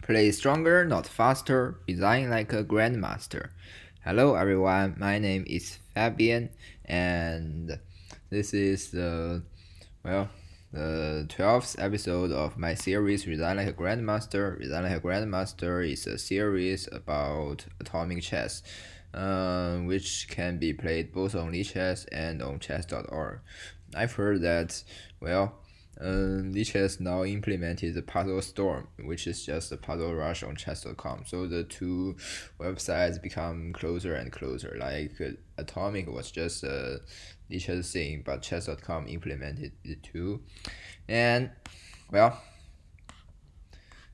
Play stronger, not faster. Design like a grandmaster. Hello everyone, my name is Fabian, and this is the 12th episode of my series Design Like a Grandmaster. Design Like a Grandmaster is a series about atomic chess, which can be played both on Lichess and on chess.org. I've heard that, Lichess now implemented the Puzzle Storm, which is just a puzzle rush on chess.com. So the two websites become closer and closer. Like Atomic was just a Lichess thing, but chess.com implemented it too. And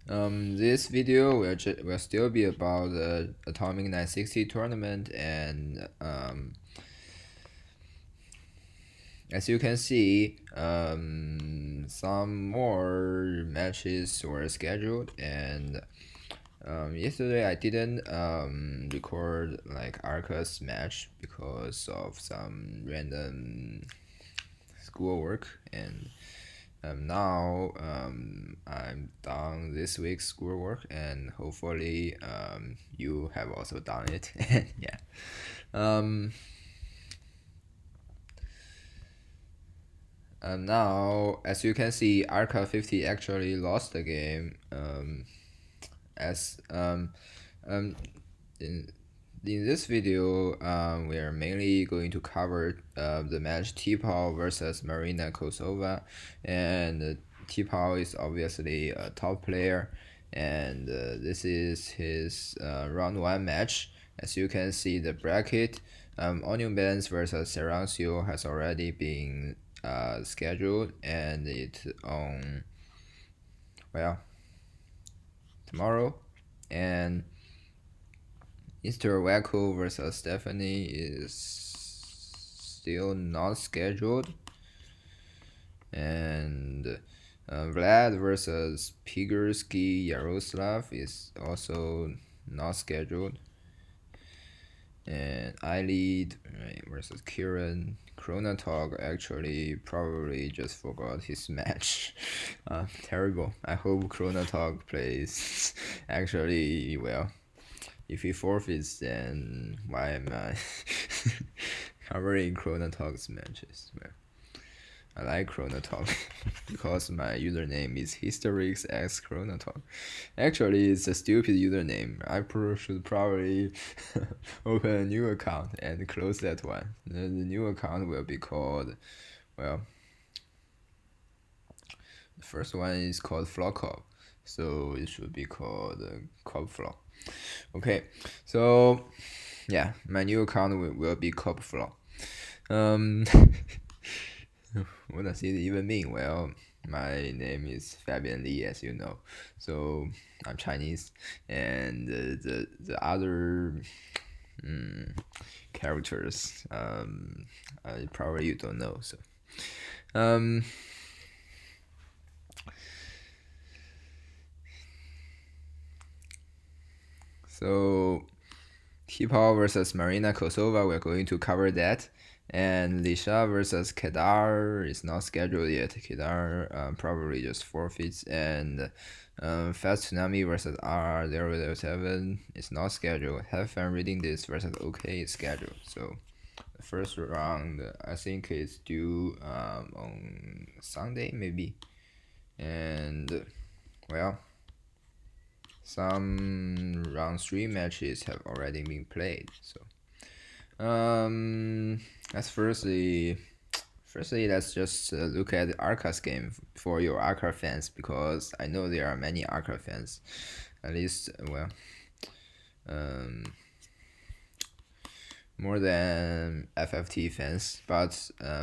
this video will still be about the Atomic960 tournament, and as you can see, some more matches were scheduled, and yesterday I didn't record like Arka's match because of some random schoolwork, and now I'm done this week's schoolwork, and hopefully you have also done it. Yeah. Now, as you can see, Arka 50 actually lost the game. In this video, we are mainly going to cover the match Tipau versus Marina Kosova, and Tipau is obviously a top player, and this is his round 1 match. As you can see, the bracket, Onion Bands versus Serancio has already been scheduled, and it's on tomorrow, and Mr. Wacko versus Stephanie is still not scheduled, and Vlad versus Pigorsky Yaroslav is also not scheduled, and iLead versus Kieran. Chronotog actually probably just forgot his match. Terrible. I hope Chronotog plays actually well. If he forfeits, then why am I covering Chronotog's matches? Well, I like Chronotog because my username is historicsxchronotog. Actually, it's a stupid username. I should probably open a new account and close that one. The new account will be called, the first one is called Flocop, so it should be called Copflock. Okay, so yeah, my new account will be Copflock. What does it even mean? Well, my name is Fabian Li, as you know, so I'm Chinese, and the other characters probably you don't know. So Tipau versus Marina Kosova, we're going to cover that. And Lisha versus Kedar is not scheduled yet. Kedar probably just forfeits. And Fast Tsunami versus RR007 is not scheduled. Have Fun Reading This versus OK is scheduled. So the first round, I think, is due on Sunday, maybe. And some round 3 matches have already been played. So firstly, let's just look at Arka's game for your Arka fans, because I know there are many Arka fans, at least more than FFT fans. But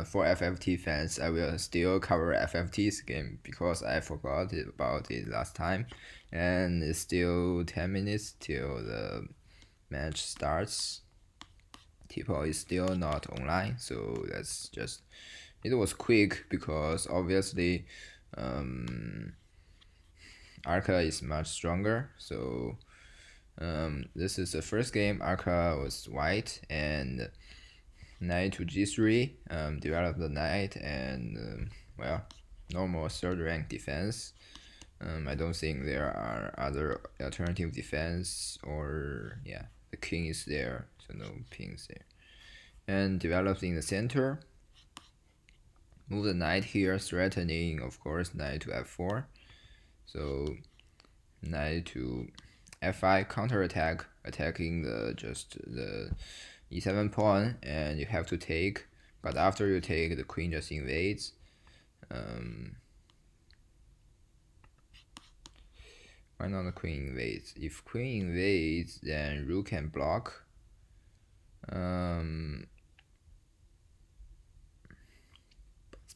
for FFT fans, I will still cover FFT's game because I forgot about it last time, and it's still 10 minutes till the match starts. Tipau is still not online, so that's just, it was quick because obviously Arka is much stronger. So this is the first game. Arka was white, and knight to g3, develop the knight, and normal third rank defense. I don't think there are other alternative defense, or yeah, the king is there, so no pings there. And develops in the center. Move the knight here, threatening, of course, knight to f4. So knight to f5, counterattack, attacking the e7 pawn, and you have to take. But after you take, the queen just invades. Why not the queen invades? If queen invades, then rook can block.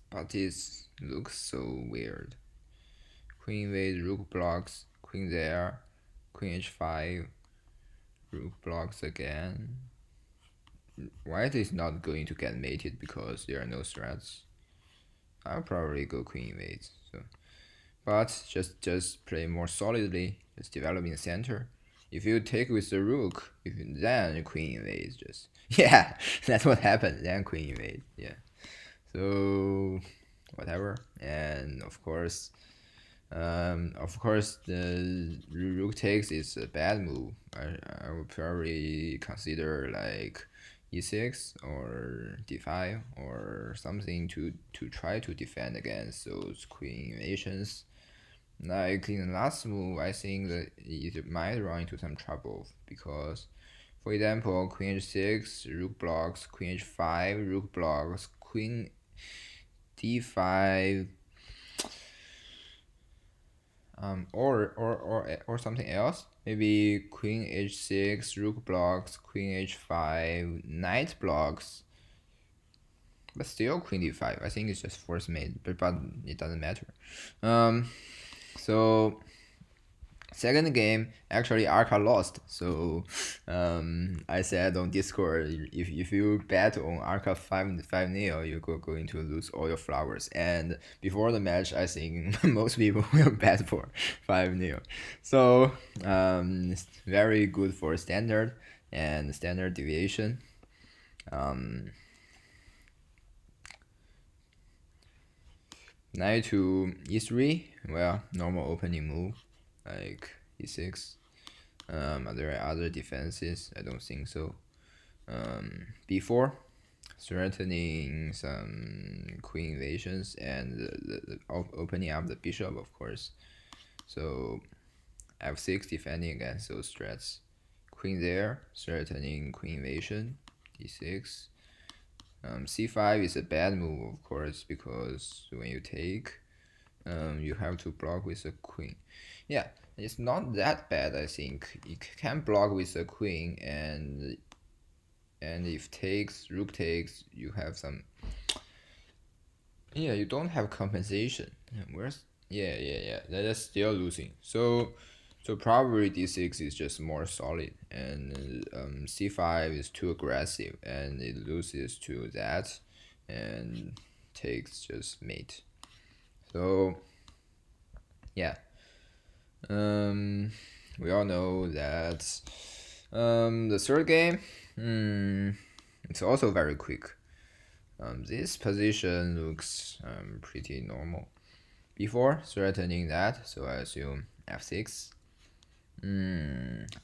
But this looks so weird. Queen invades, rook blocks, queen there, queen h5, rook blocks again. White is not going to get mated because there are no threats. I'll probably go queen invades. So, but just play more solidly. Just develop in the center. If you take with the rook, then queen invades. Just yeah, that's what happened. Then queen invades. Yeah. So whatever, and of course, the rook takes is a bad move. I would probably consider like e6 or d5 or something to try to defend against those queen invasions. Like in the last move, I think that it might run into some trouble because, for example, queen h6, rook blocks, queen h5, rook blocks, queen d5, or something else. Maybe queen h6, rook blocks, queen h5, knight blocks, but still queen d5. I think it's just force made, but it doesn't matter. So second game, actually Arka lost. So I said on Discord, if you bet on Arka 5-0, you're going to lose all your flowers. And before the match, I think most people will bet for 5-0. So it's very good for standard and standard deviation. Knight to e3, well, normal opening move, like e6. Are there other defenses? I don't think so. b4, threatening some queen invasions and the opening up the bishop, of course. So f6, defending against those threats. Queen there, threatening queen invasion. d6. c5 is a bad move, of course, because when you take, you have to block with a queen. Yeah, it's not that bad. I think you can block with a queen, and if takes, rook takes, you have some. Yeah, you don't have compensation. Where's yeah. That's still losing. So probably d6 is just more solid, and c5 is too aggressive, and it loses to that, and takes just mate. So yeah, we all know that the third game, it's also very quick. This position looks pretty normal. Before threatening that, so I assume f6.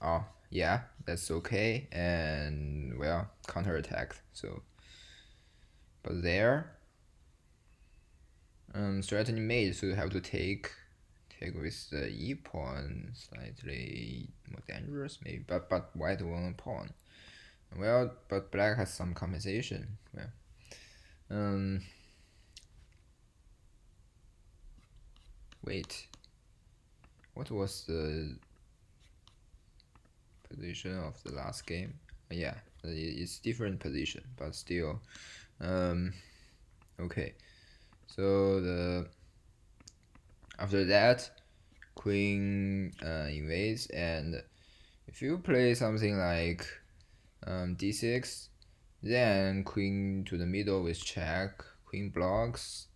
Oh yeah, that's okay, and well, counterattack. So, but there, threatening mate, so you have to take with the e pawn, slightly more dangerous maybe, but white won a pawn. Well, but black has some compensation. Well, wait, what was the position of the last game? Yeah, it's different position, but still, okay. So after that, queen invades, and if you play something like d6, then queen to the middle with check, queen blocks,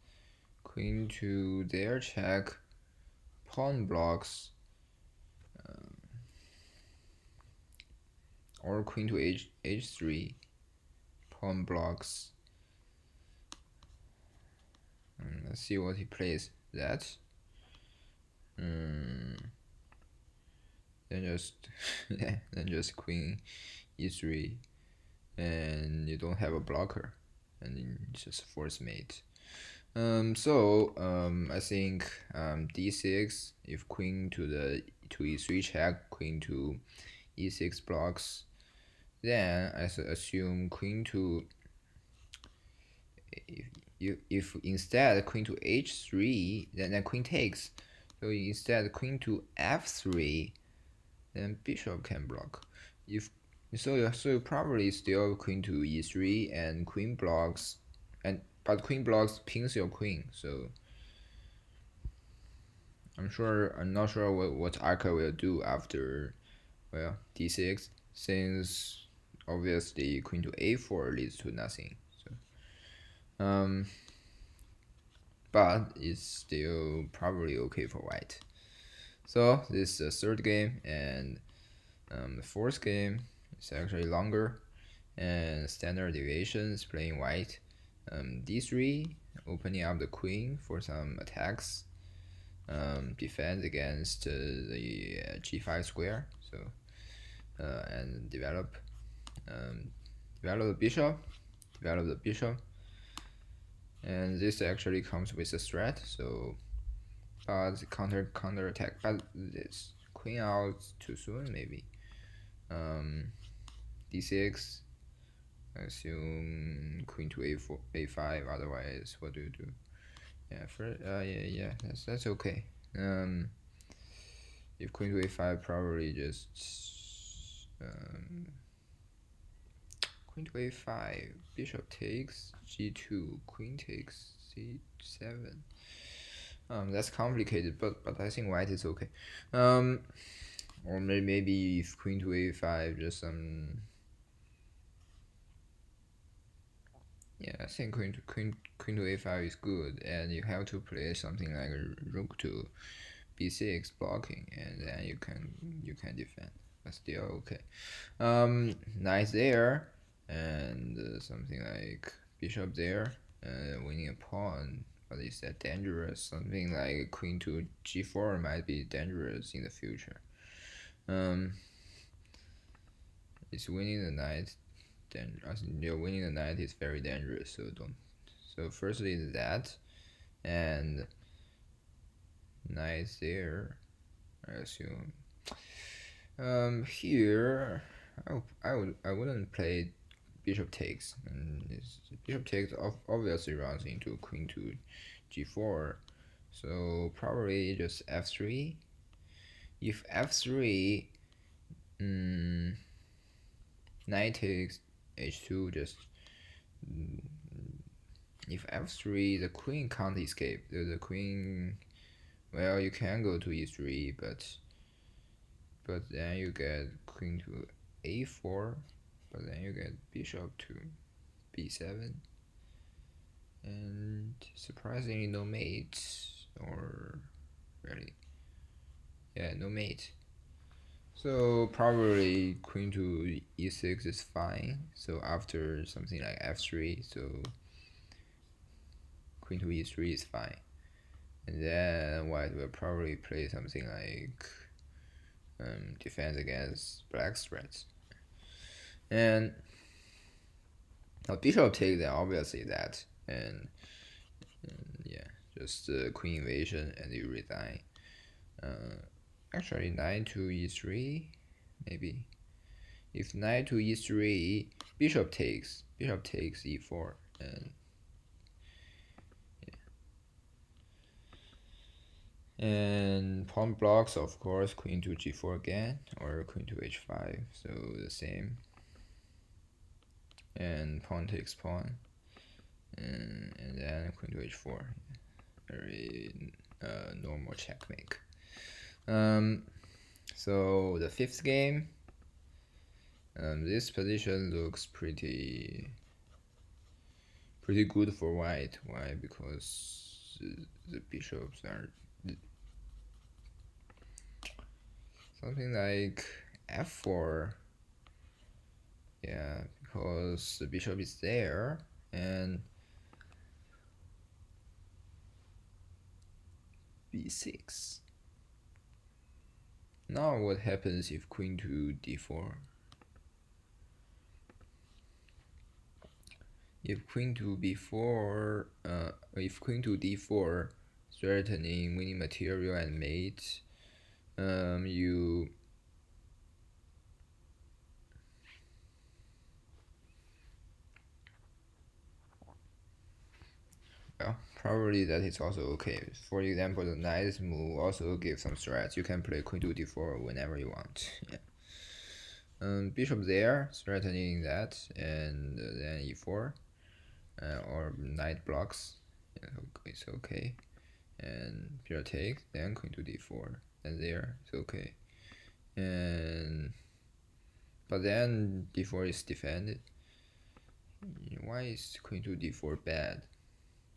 queen to there check, pawn blocks, or queen to h3, pawn blocks. Let's see what he plays. That Then just yeah, then just queen e3, and you don't have a blocker, and then just force mate. I think d6, if queen to e3 check, queen to e6 blocks, then I assume queen to, if instead queen to h3, then queen takes. So instead queen to f3, then bishop can block. If you probably still queen to e3 and queen blocks, but queen blocks pings your queen. So I'm not sure what Arka will do after, well, d6, since obviously queen to a4 leads to nothing. So but it's still probably okay for white. So this is the third game, and the fourth game is actually longer, and standard deviation is playing white. D3, opening up the queen for some attacks, defense against the g5 square. So and develop the bishop, and this actually comes with a threat. So counter attack, but this queen out too soon maybe. D6, assume queen to a4, a5. Otherwise, what do you do? Yeah, yeah, that's okay. If queen to a5, probably just queen to a5, bishop takes, g2, queen takes, c7. That's complicated, but I think white is okay. Or maybe if queen to a5, just some. Yeah, I think queen to a5 is good, and you have to play something like rook to b6 blocking, and then you can defend, but still okay. Knight there, and something like bishop there, winning a pawn. But is that dangerous? Something like queen to g4 might be dangerous in the future. It's winning the knight. Winning the knight is very dangerous. So don't. So firstly that, and knight there, I assume. Here, I wouldn't play bishop takes, and this bishop takes obviously runs into queen to g4. So probably just f3. If f3, knight takes h2, just if f3, the queen can't escape. The queen, well, you can go to e3, but then you get queen to a4, but then you get bishop to b7, and surprisingly no mate, or really, yeah, no mate. So probably queen to e6 is fine. So after something like f3, so queen to e3 is fine. And then white will probably play something like defense against black's threats. And now bishop takes, then obviously that, and yeah, just queen invasion, and you resign. Actually, knight to e3, maybe. If knight to e3, bishop takes e4, and yeah. And pawn blocks, of course, queen to g4 again, or queen to h5, so the same. And pawn takes pawn, and then queen to h4, very normal checkmate. So the fifth game, this position looks pretty good for white. Why? Because the bishops are something like f4. Yeah, because the bishop is there, and b6. Now what happens if queen to d4? If queen to b4, if queen to d4, threatening winning material and mate, you well, probably that is also okay. For example, the knight move also gives some threats. You can play queen to d4 whenever you want. Yeah. Bishop there, threatening that, and then e4, or knight blocks. Yeah, it's okay. And bishop takes, then queen to d4, and there it's okay. And but then d4 is defended. Why is queen to d4 bad?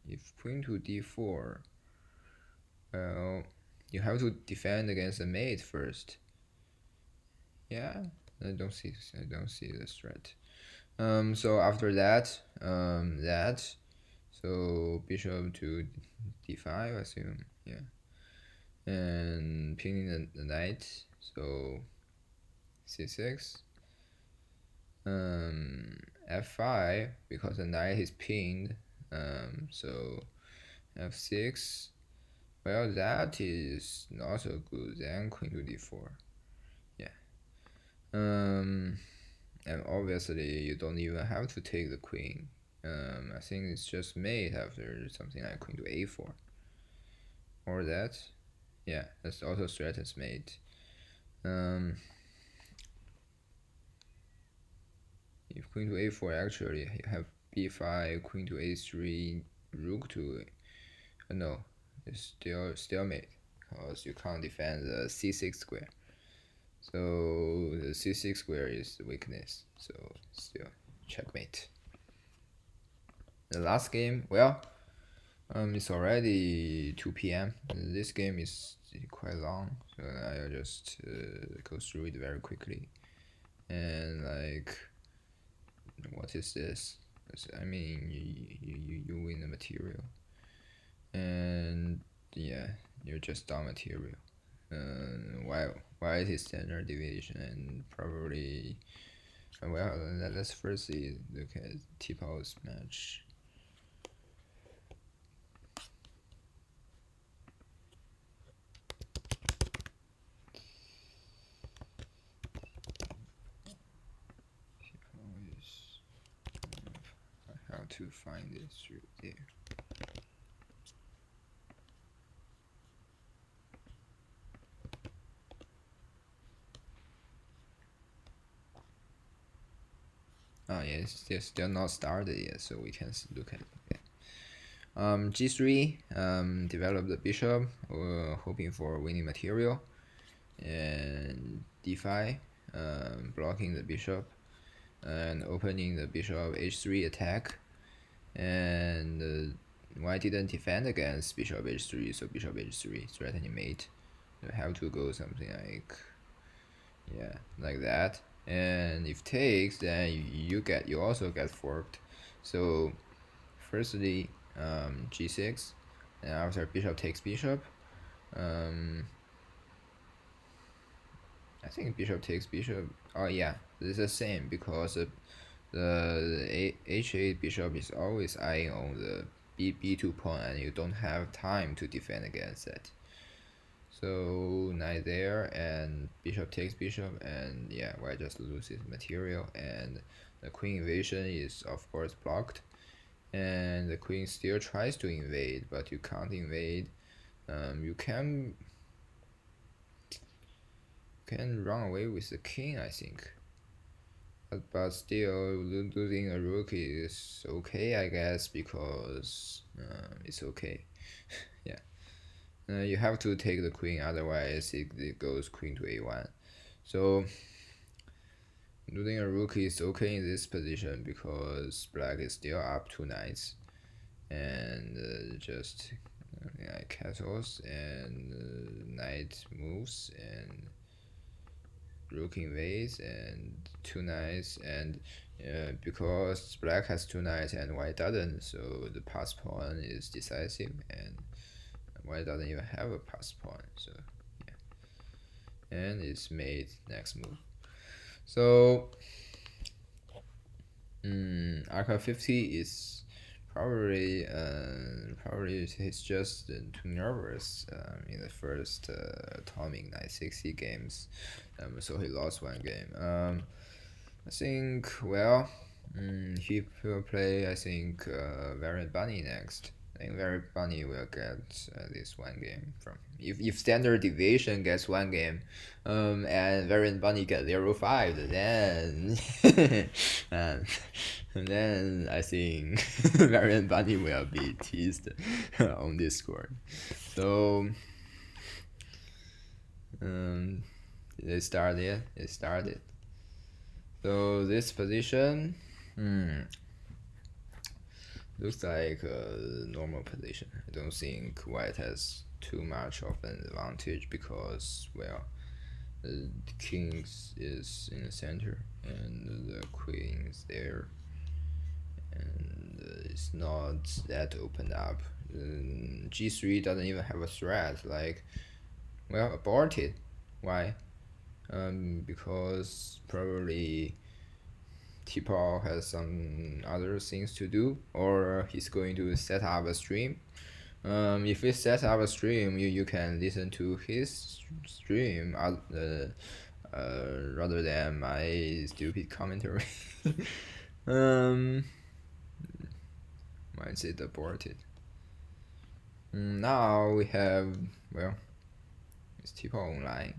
If queen to d4, well, you have to defend against the mate first. Yeah, I don't see the threat. So after that, so bishop to d5, I assume, yeah, and pinning the knight, so c6, f5, because the knight is pinned, so f6, well, that is not so good, then queen to d4, yeah, and obviously you don't even have to take the queen. I think it's just mate after something like queen to a4, or that, yeah, that's also threatens mate. If queen to a4, actually you have b5, queen to a3, rook to no, it's still stalemate because you can't defend the c6 square. So the c6 square is the weakness, so still checkmate. The last game, well, it's already 2 p.m. This game is quite long, so I'll just go through it very quickly. And like, what is this? I mean, you win the material, and yeah, you're just down material. Why it is standard deviation, and probably, well, let's first look at Tipau's match. How to find it through there. Oh yeah, it's still not started yet, so we can look at it. G3, develop the bishop, hoping for winning material, and d5, blocking the bishop, and opening the bishop h3 attack, and why didn't defend against bishop h3? So bishop h3 threatening mate. You have to go something like, yeah, like that. And if takes, then you also get forked. So firstly, g6, and after bishop takes bishop, I think bishop takes bishop. Oh yeah, this is the same because the h8 bishop is always eyeing on the b2 pawn, and you don't have time to defend against that. So knight there, and bishop takes bishop, and yeah, white just loses material, and the queen invasion is of course blocked, and the queen still tries to invade, but you can't invade. You can run away with the king, I think, but still losing a rook is okay, I guess, because it's okay. Yeah. You have to take the queen, otherwise it goes queen to a1. So losing a rook is okay in this position because black is still up 2 knights, and just castles, and knight moves, and rook invades, and 2 knights, and because black has 2 knights and white doesn't, so the pass pawn is decisive, and white doesn't even have a pass pawn, so yeah. and it's made next move. So Arka 50 is probably he's just too nervous in the first Atomic 960 games, so he lost one game. I think he will play Variant Bunny next. I think Variant Bunny will get this one game from if Standard Deviation gets one game, and Variant Bunny get 0-5, then then I think Variant Bunny will be teased on Discord. So it started. So this position, looks like a normal position. I don't think white has too much of an advantage because, well, the king is in the center and the queen is there, and it's not that opened up. G3 doesn't even have a threat, like, well, aborted. Why? Because probably Tipau has some other things to do, or he's going to set up a stream. If he sets up a stream, you can listen to his stream rather than my stupid commentary. Why is it aborted? Now we have, well, is Tipau online?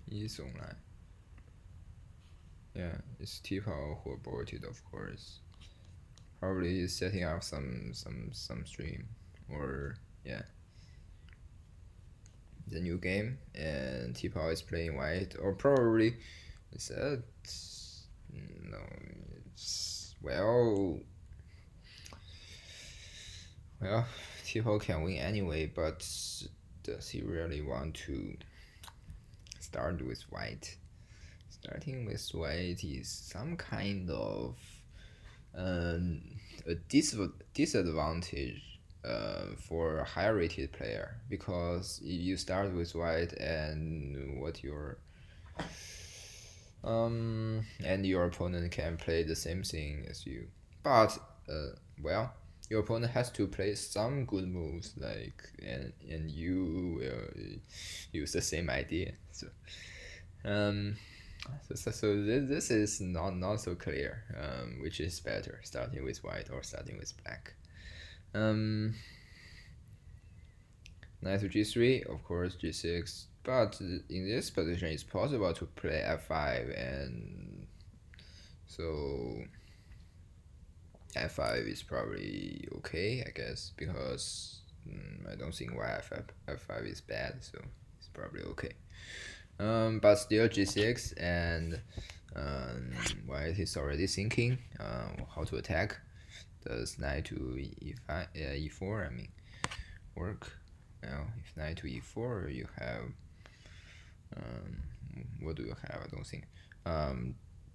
He's online. Yeah, it's Tipau who aborted, of course. Probably he's setting up some stream, or yeah, the new game, and Tipau is playing white, or probably it's no, it's well, Tipau can win anyway, but does he really want to start with white? Starting with white is some kind of a disadvantage for a higher rated player, because if you start with white and your opponent can play the same thing as you, but well, your opponent has to play some good moves, like, and you will use the same idea. So this is not so clear, which is better, starting with white or starting with black. Knight to g3, of course g6, but in this position it's possible to play f5, and so f5 is probably okay, I guess, because I don't think why f5 is bad, so it's probably okay. But still g6, and white is already thinking how to attack. Does knight to e5, e4, I mean, work? Well, if knight to e4, you have what do you have? I don't think.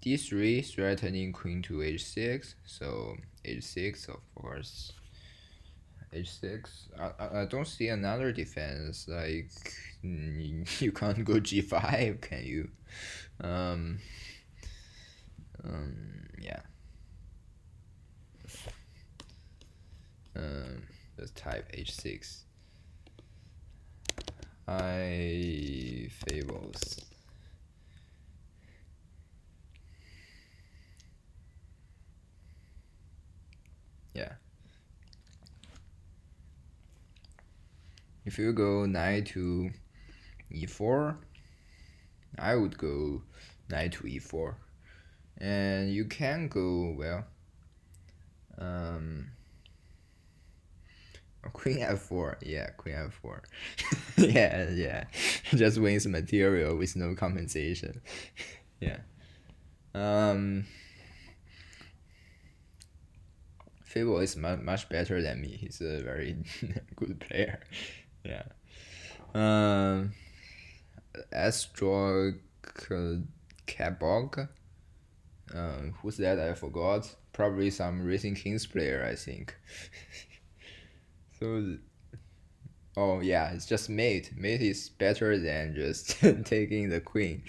D3 threatening queen to h6, so h6, of course. h6. I don't see another defense, like you can't go g5, can you? Yeah. Let's type h6. I fables. Yeah. If you go knight to e4, I would go knight to e4, and you can go, well, queen f4. Yeah, queen f4. yeah, just wins material with no compensation. Yeah. Fable is much better than me. He's a very good player. Yeah. Astro Cabog. Who's that? I forgot. Probably some Racing Kings player, I think. So Oh yeah, it's just mate. Mate is better than just taking the queen.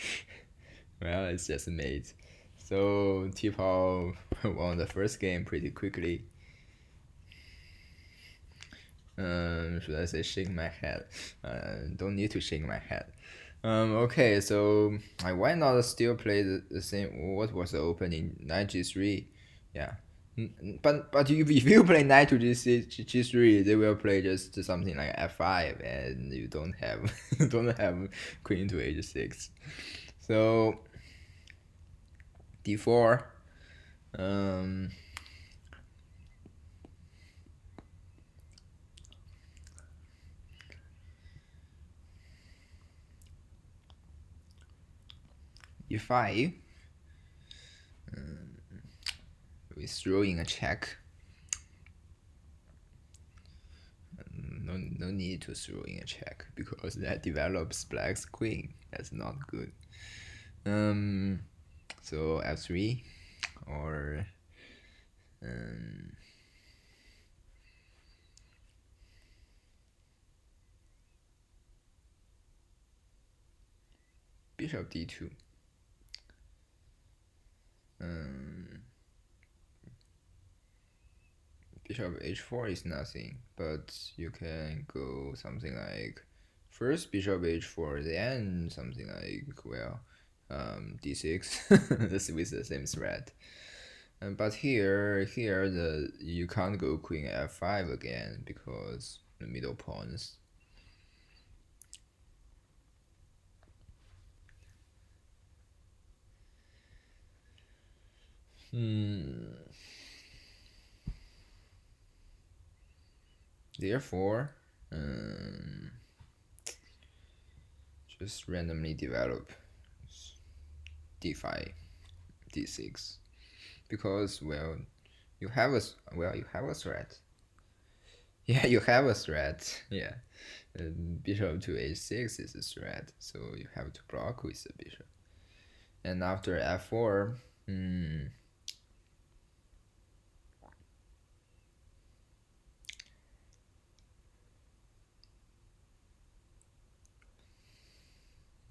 Well, it's just mate. So Tipau won the first game pretty quickly. Should I say shake my head? Don't need to shake my head. Okay, so why not still play the same? What was the opening? Knight G3, yeah. But if you play knight to G3, they will play just something like F5, and you don't have don't have queen to H6. So D4. Um, E5. We throw in a check. No need to throw in a check because that develops black's queen. That's not good. So F3 or bishop D2. Bishop H4 is nothing, but you can go something like first bishop H4, then something like D6. This with the same threat. But here you can't go queen F5 again because the middle pawns. Therefore, just randomly develop D5, D6, because you have a threat. Yeah, you have a threat. Yeah, bishop to H6 is a threat, so you have to block with the bishop. And after F4,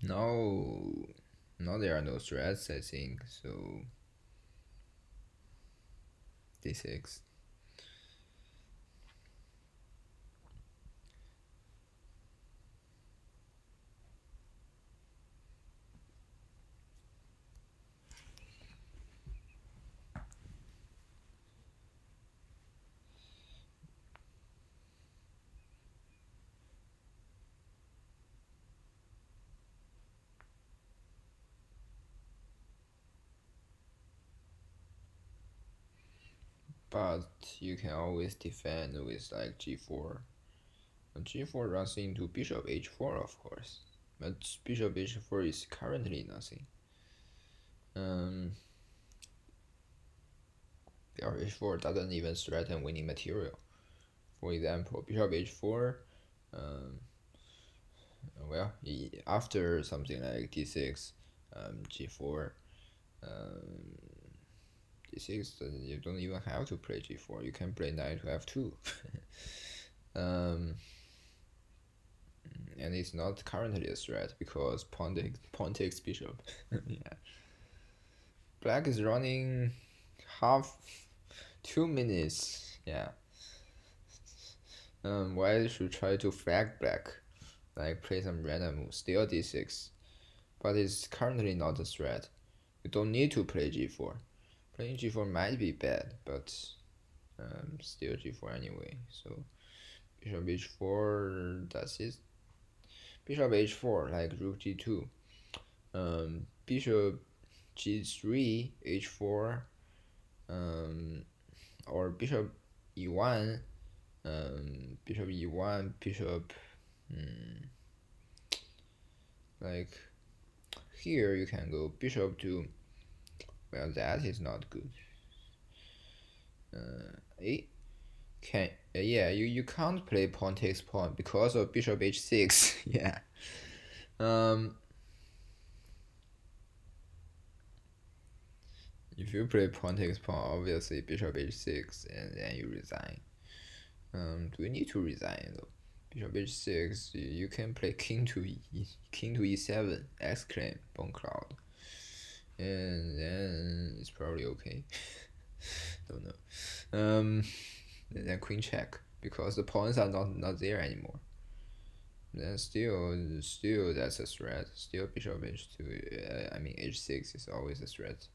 no, there are no threats, I think. So D6. But you can always defend with like G4. G4 runs into bishop H4, of course, but bishop H4 is currently nothing. Bishop H4 doesn't even threaten winning material. For example, bishop H4, after something like D6, G4, D6, you don't even have to play G4. You can play knight to F2. And it's not currently a threat because pawn takes bishop. Yeah. Black is running half 2 minutes. Yeah. White should try to flag black, like play some random move, still D6, but it's currently not a threat. You don't need to play G4. Playing G4 might be bad, but still G4 anyway. So bishop H4, that's it. Bishop H4, like rook G2. Bishop G3, H4, or bishop E1, bishop E1, bishop, like here you can go bishop to, well, that is not good. Yeah, you can't play pawn takes pawn because of bishop H6. Yeah. If you play pawn takes pawn, obviously bishop H6, and then you resign. Do you need to resign though? Bishop h6, you can play king to e7, x-claim, bone cloud, and then it's probably okay. Don't know. And then queen check, because the pawns are not there anymore. Then still that's a threat. Still bishop h2. I mean h6 is always a threat.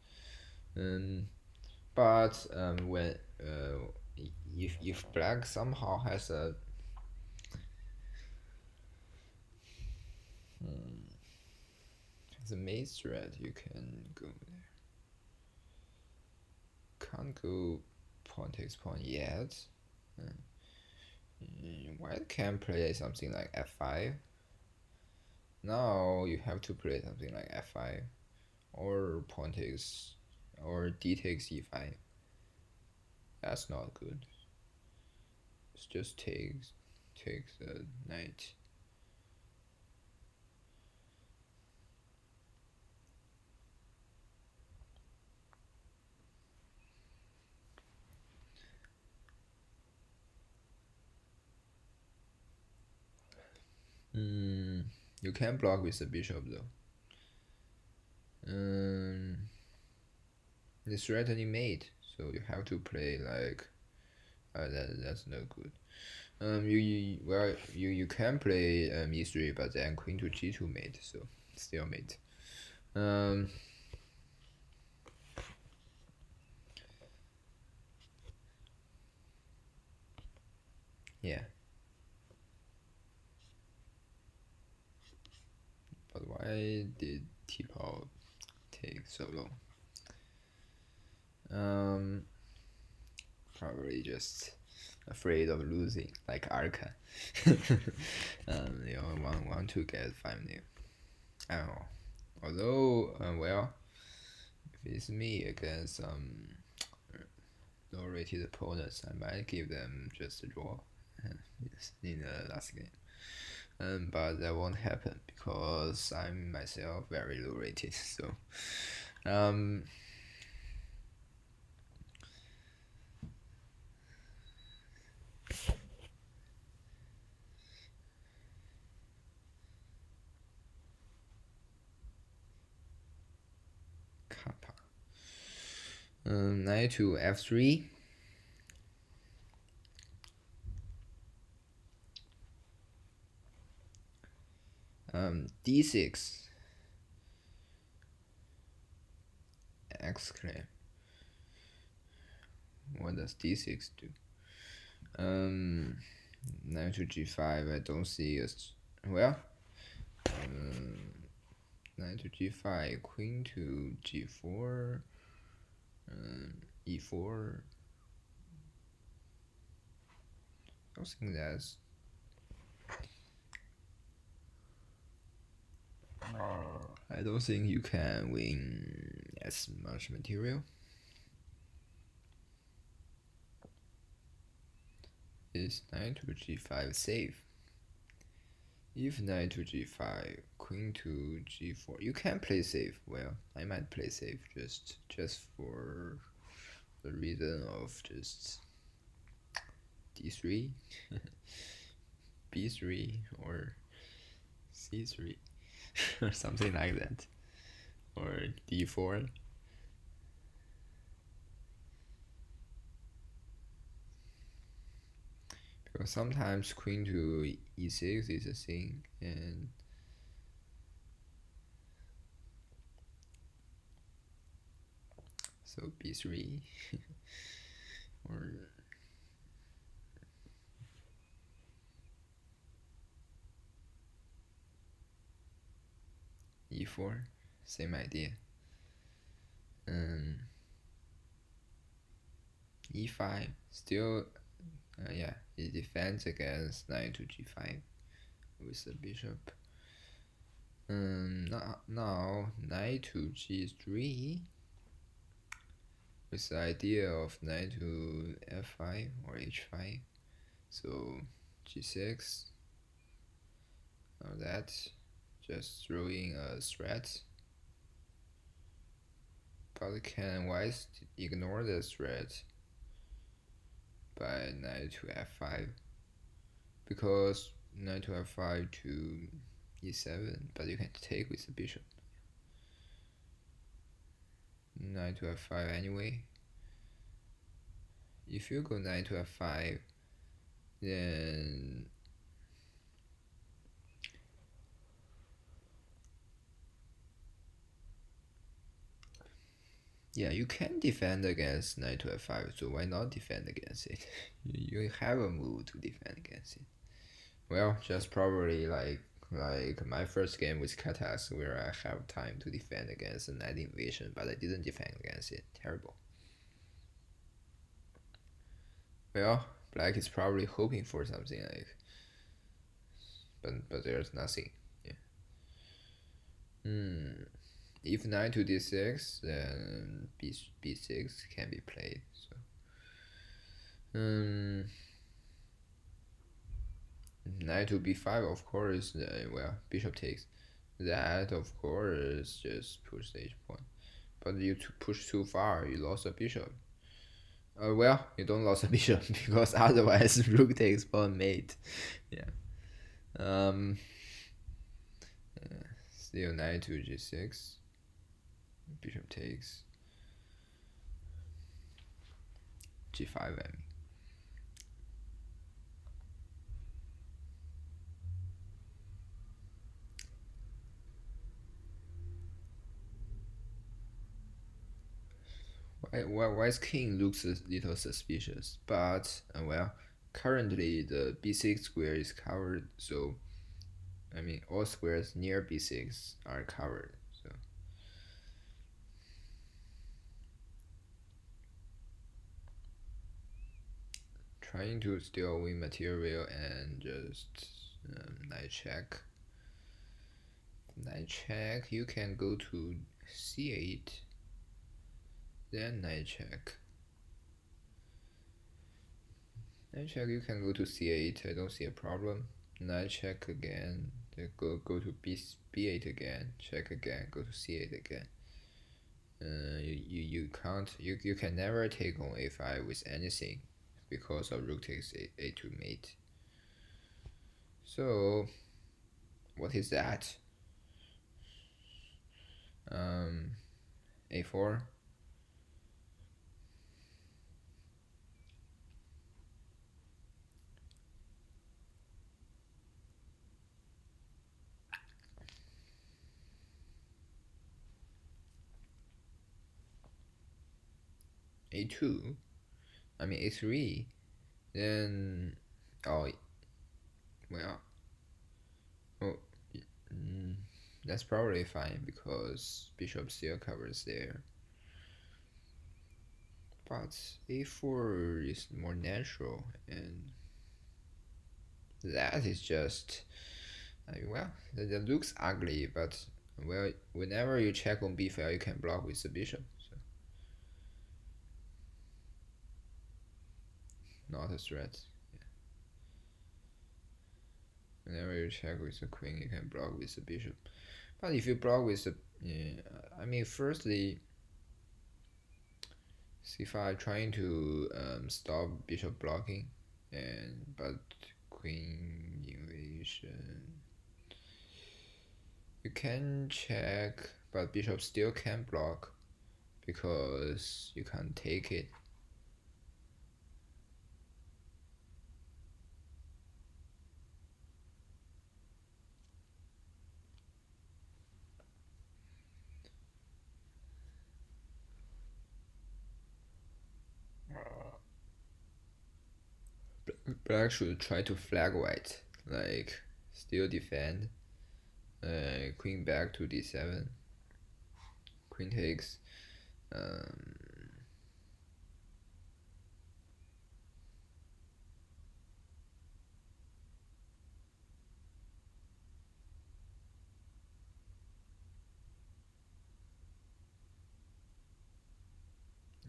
But when if black somehow has a mate threat, you can go there. Can't go pawn takes pawn yet. White can play something like f5. Now you have to play something like f5, or pawn takes, or d takes e5. That's not good. It just takes the knight. You can block with the bishop though. It's threatening mate, so you have to play like that's no good. You can play e3, but then queen to g2 mate, so still mate. Yeah. But why did Tipau take so long? Probably just afraid of losing, like Arka. They all want to get 5-0. I don't know. Although, well, if it's me against low-rated opponents, I might give them just a draw in the last game. But that won't happen because I'm myself very low-rated. So, kappa. Knight to f3. D6. X claim. What does D6 do? Knight to G5. I don't see a well. Knight to G5. Queen to G4. E4. I don't think that's. I don't think you can win as much material. Is knight to G5 safe? If knight to G5, queen to G4, you can play safe. Well, I might play safe just for the reason of just D3, B3, or C3, or something like that, or D4. Because sometimes queen to E6 is a thing, and so B3 or E4, same idea. E5 still, yeah, it defends against knight to G5 with the bishop. Now knight to G3 with the idea of knight to F5 or H5. So G6, now that, just throwing a threat. But can white ignore the threat by knight to F5? Because knight to f5 to e7, but you can take with the bishop. Knight to f5 anyway. If you go knight to f5, then yeah, you can defend against knight to f5, so why not defend against it? You have a move to defend against it. Well, just probably like my first game with Katas, where I have time to defend against a knight invasion, but I didn't defend against it. Terrible. Well, black is probably hoping for something like, but there's nothing. Yeah. If knight to d6, then b6 can be played. So, knight to b5, of course. Well, bishop takes. That, of course, just push the h-pawn. But you push too far, you lost a bishop. Well, you don't lose a bishop because otherwise rook takes pawn mate. Yeah. Still knight to g6. Bishop takes. g5 I mean. White's king looks a little suspicious, but well, currently the b6 square is covered, so I mean all squares near b6 are covered. So trying to still win material and just knight check. Knight check. You can go to c8. Then knight check. Knight check, you can go to c8. I don't see a problem. Knight check again. Then go to b8 again. Check again. Go to c8 again. You can't. You can never take on a5 with anything because of rook takes a2 mate. So what is that? A4. A2. I mean a3. Then oh well. Oh, that's probably fine because bishop still covers there. But a4 is more natural, and that is just, I mean, well, that looks ugly, but well, whenever you check on b file, you can block with the bishop. So not a threat. Yeah. Whenever you check with the queen, you can block with the bishop. But if you block with the, yeah, I mean, firstly, c5 trying to stop bishop blocking, but queen invasion. You can check, but bishop still can block because you can't take it. Black should try to flag white, like still defend. Queen back to d7. Queen takes.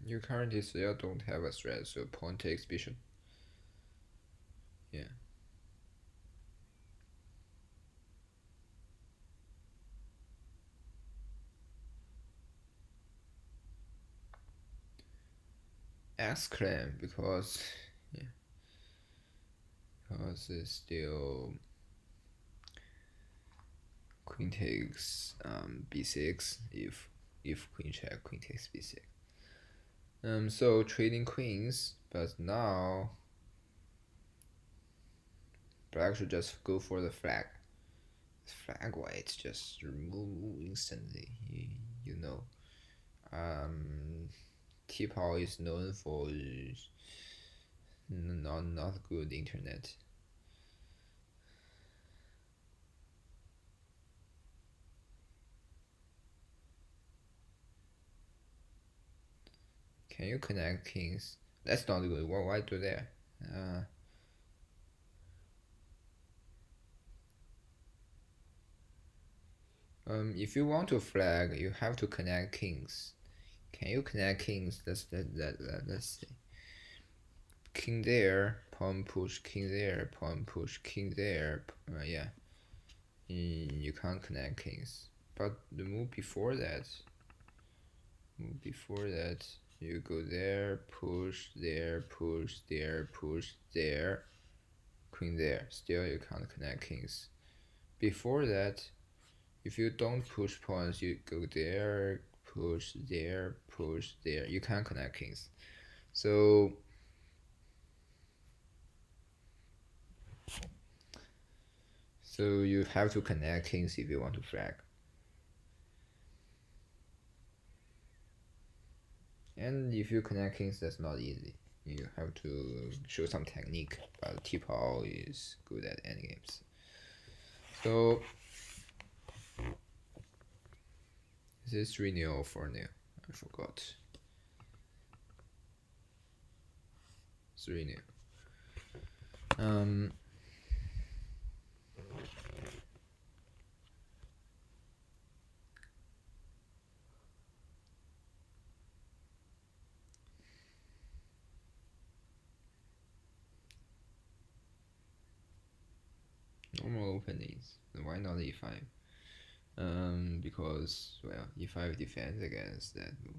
You currently still don't have a threat, so pawn takes bishop. Yeah. Exclaim because yeah, because it's still queen takes b6 if queen check, queen takes b6. So trading queens, but now black should just go for the flag. Flag white just remove instantly. You know, Tipau is known for not good internet. Can you connect kings? That's not good. Why do that? If you want to flag, you have to connect kings. Can you connect kings? Let's see. King there, pawn push, king there, pawn push, king there. Yeah, you can't connect kings. But the move before that, you go there, push there, push there, push there, queen there. Still, you can't connect kings. Before that, if you don't push pawns, you go there, push there, push there. You can't connect kings. So you have to connect kings if you want to flag. And if you connect kings, that's not easy. You have to show some technique, but Tipau is good at endgames. So is this 3-0 or 4-0? I forgot. 3-0. Normal openings. Why not e5? Because well, e5 defends against that move.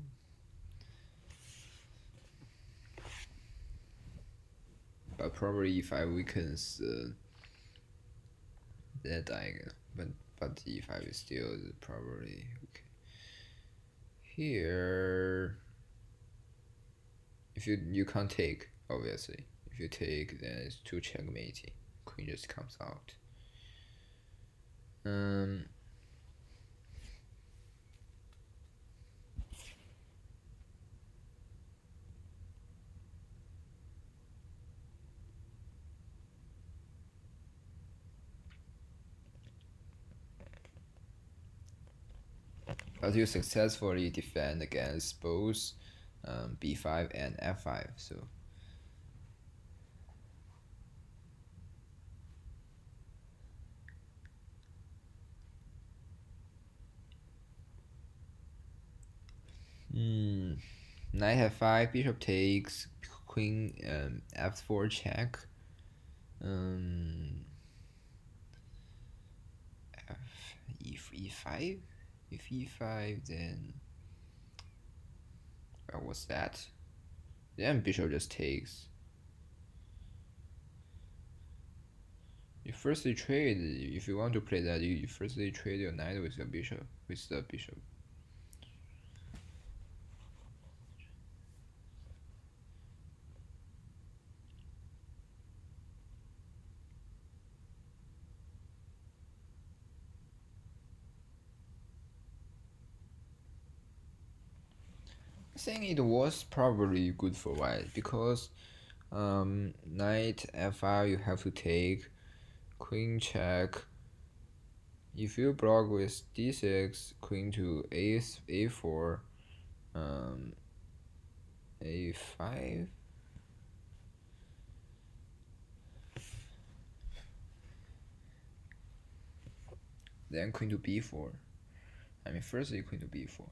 But probably e5 weakens that diagonal. But e5 is still probably okay. Here, if you can't take, obviously. If you take, then it's too checkmatey. Queen just comes out. But you successfully defend against both b5 and f5. So knight f5, bishop takes, queen f4 check. If e5, if e5, then what's that? Then bishop just takes. You firstly trade, if you want to play that, you firstly trade your knight with the bishop. I think it was probably good for white because knight f5 you have to take, queen check. If you block with d6, queen to a4, a5. Then queen to b4. I mean, firstly queen to b4,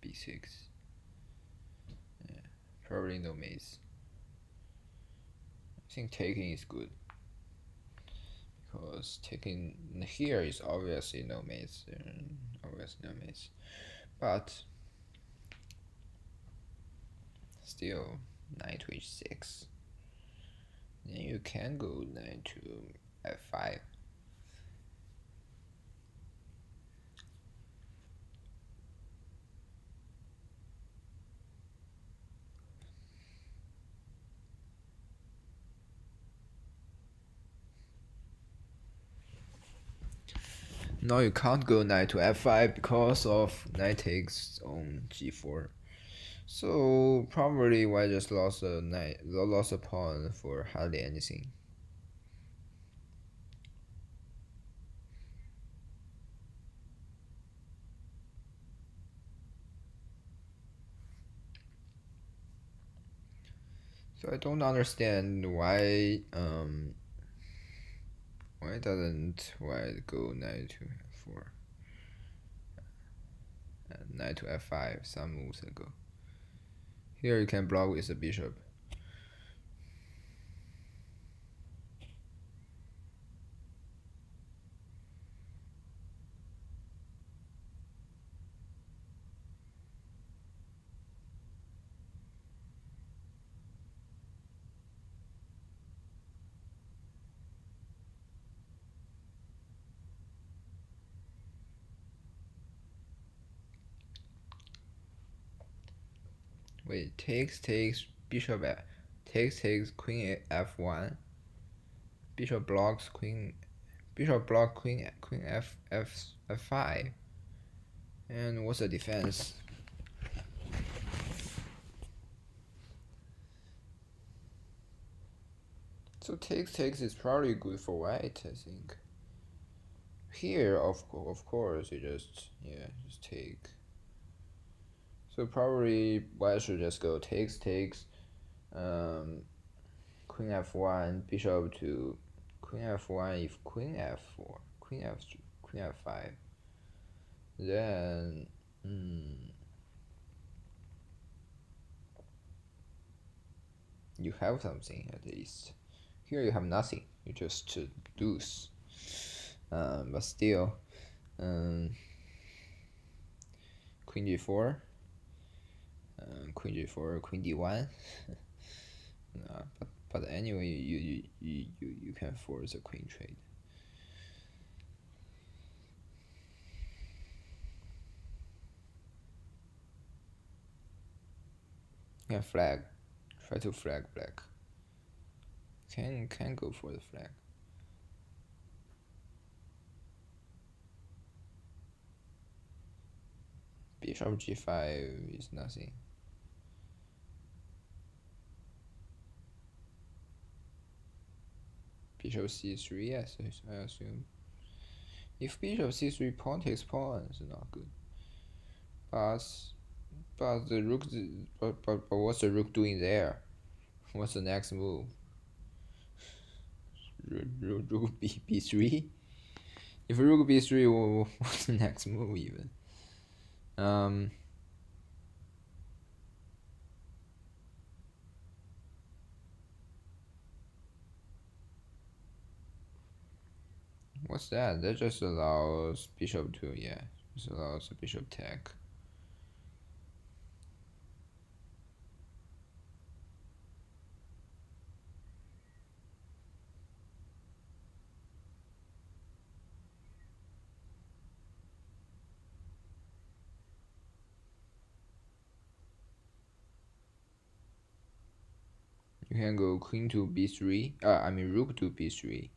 b6. Yeah, probably no mates. I think taking is good because taking here is obviously no mates, but still knight to h6. Then you can go knight to f5. Now you can't go knight to f5 because of knight takes on g4. So probably white just lost a knight, lost a pawn for hardly anything. So I don't understand why doesn't white go knight to f4 and knight to f5 some moves ago. Here you can block with the bishop. Wait, takes bishop takes queen f1. Bishop blocks queen. Bishop block queen f5. And what's the defense? So takes is probably good for white, I think. Here, of course, you just take. So probably white should just go takes, queen f1, bishop to queen f1. If queen f4, queen f5, then you have something at least. Here you have nothing. You just lose. But still, queen g4, queen g4, queen d1. But anyway, you can force a queen trade. You can flag. Try to flag black. Can go for the flag. Bishop g5 is nothing. Bishop c3, yes, I assume. If bishop c3, pawn takes pawn, it's not good. But the rook, but what's the rook doing there? What's the next move? Rook b3. If rook b3, what's the next move even? What's that? That just allows bishop to just allows the bishop tag. You can go queen to b3. I mean rook to b3.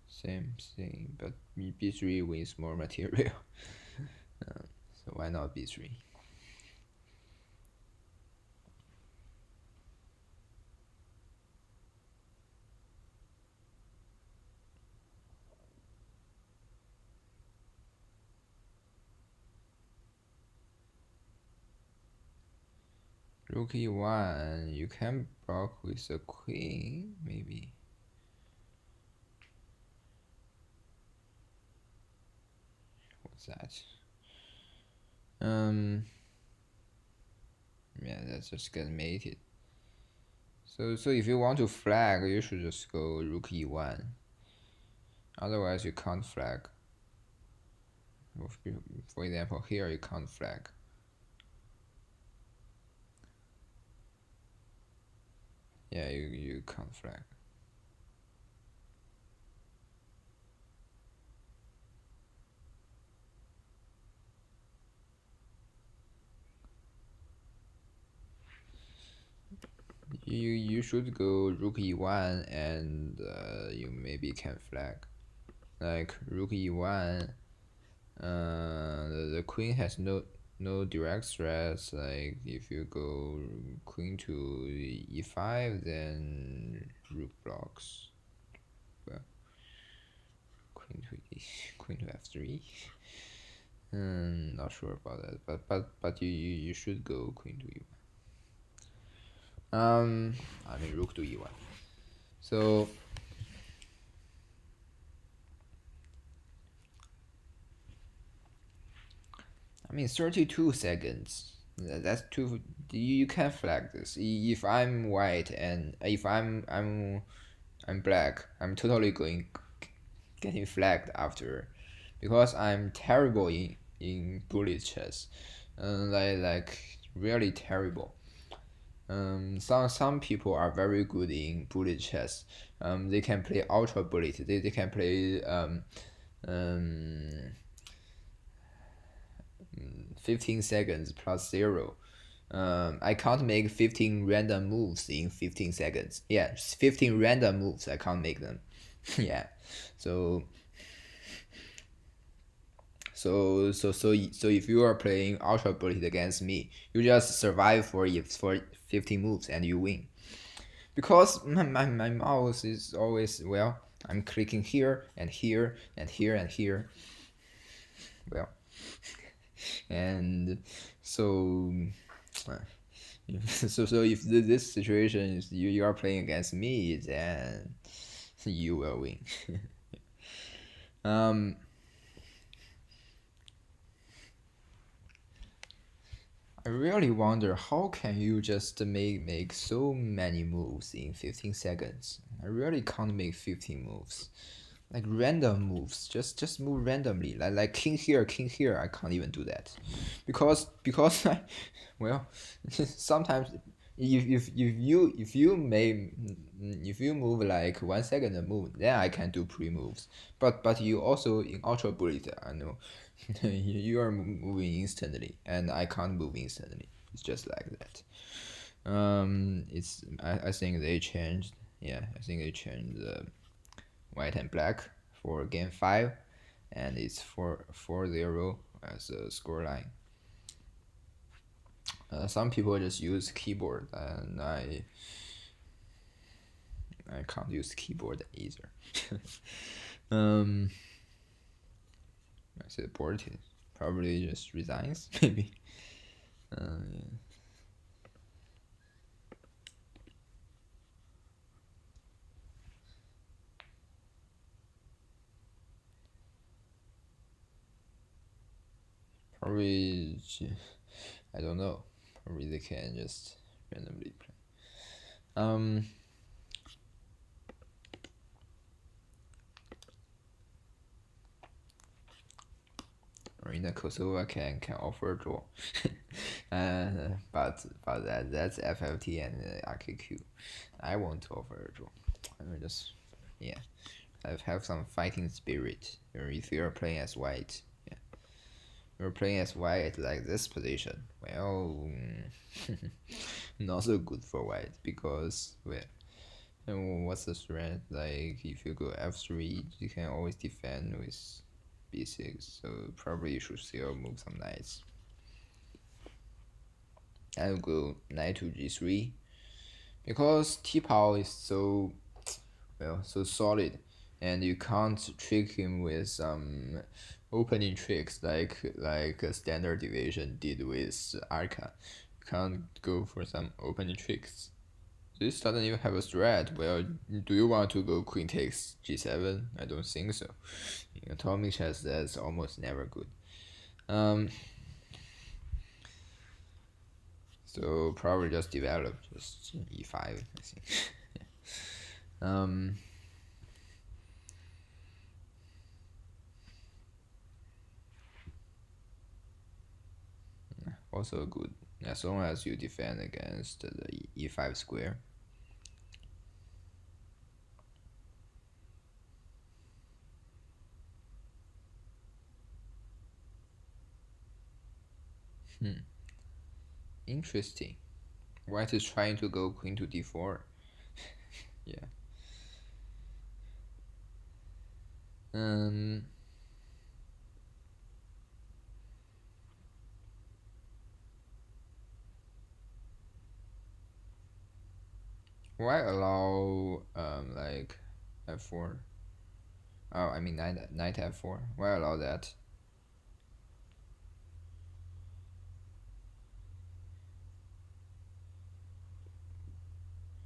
Same thing, but b3 wins more material. So why not b3? Rook e1, you can block with the queen, maybe. What's that? Yeah, that's just get mated. So if you want to flag, you should just go rook e1. Otherwise, you can't flag. For example, here you can't flag. Yeah, you can't flag. You should go rook e1 and you maybe can flag. Like rook e1, the queen has no direct threats. Like if you go queen to e5, then rook blocks. Well, queen to f3. Not sure about that, but you should go queen to e1. I mean rook to e1. So I mean 32 seconds. That's too. You can flag this. If I'm white and if I'm black, I'm totally getting flagged after, because I'm terrible in bullet chess, like really terrible. Some people are very good in bullet chess. They can play ultra bullet. They can play um 15 seconds plus 0. I can't make 15 random moves in 15 seconds. Yeah, 15 random moves. I can't make them. Yeah, so if you are playing ultra bullet against me, you just survive for 15 moves and you win. Because my mouse is always, well, I'm clicking here and here and here and here. Well, and so so if this situation is you are playing against me, then you will win. I really wonder how can you just make so many moves in 15 seconds. I really can't make 15 moves. Like random moves, just move randomly. Like king here, I can't even do that. Because well, sometimes if you move like 1 second a move, then I can do pre moves. But you also in ultra bullet, I know you are moving instantly and I can't move instantly. It's just like that. I think they changed. Yeah, I think they changed the white and black for game 5, and it's 4-0 as a scoreline. Some people just use keyboard, and I can't use keyboard either. I said bored, probably just resigns maybe. Yeah. Probably, I don't know. Probably they can just randomly play. Marina Kosova can offer a draw, but that's fft and RKQ. I want to offer a draw. I will just, yeah, I have some fighting spirit. If you're playing as white, yeah, you're playing as white like this position. Well, not so good for white because, well, and what's the threat? Like if you go f3, you can always defend with b6. So probably you should still move some knights. I will go knight to g3 because Tipau is so, well, so solid, and you can't trick him with some opening tricks like a standard division did with Arka. You can't go for some opening tricks. This doesn't even have a threat. Well, do you want to go queen takes g7? I don't think so. In atomic chess, that's almost never good. So probably just develop just e5, I think. Also good as long as you defend against the e5 square. Interesting. White is trying to go queen to d4. Yeah. Why allow like f4? Oh, I mean knight f4. Why allow that?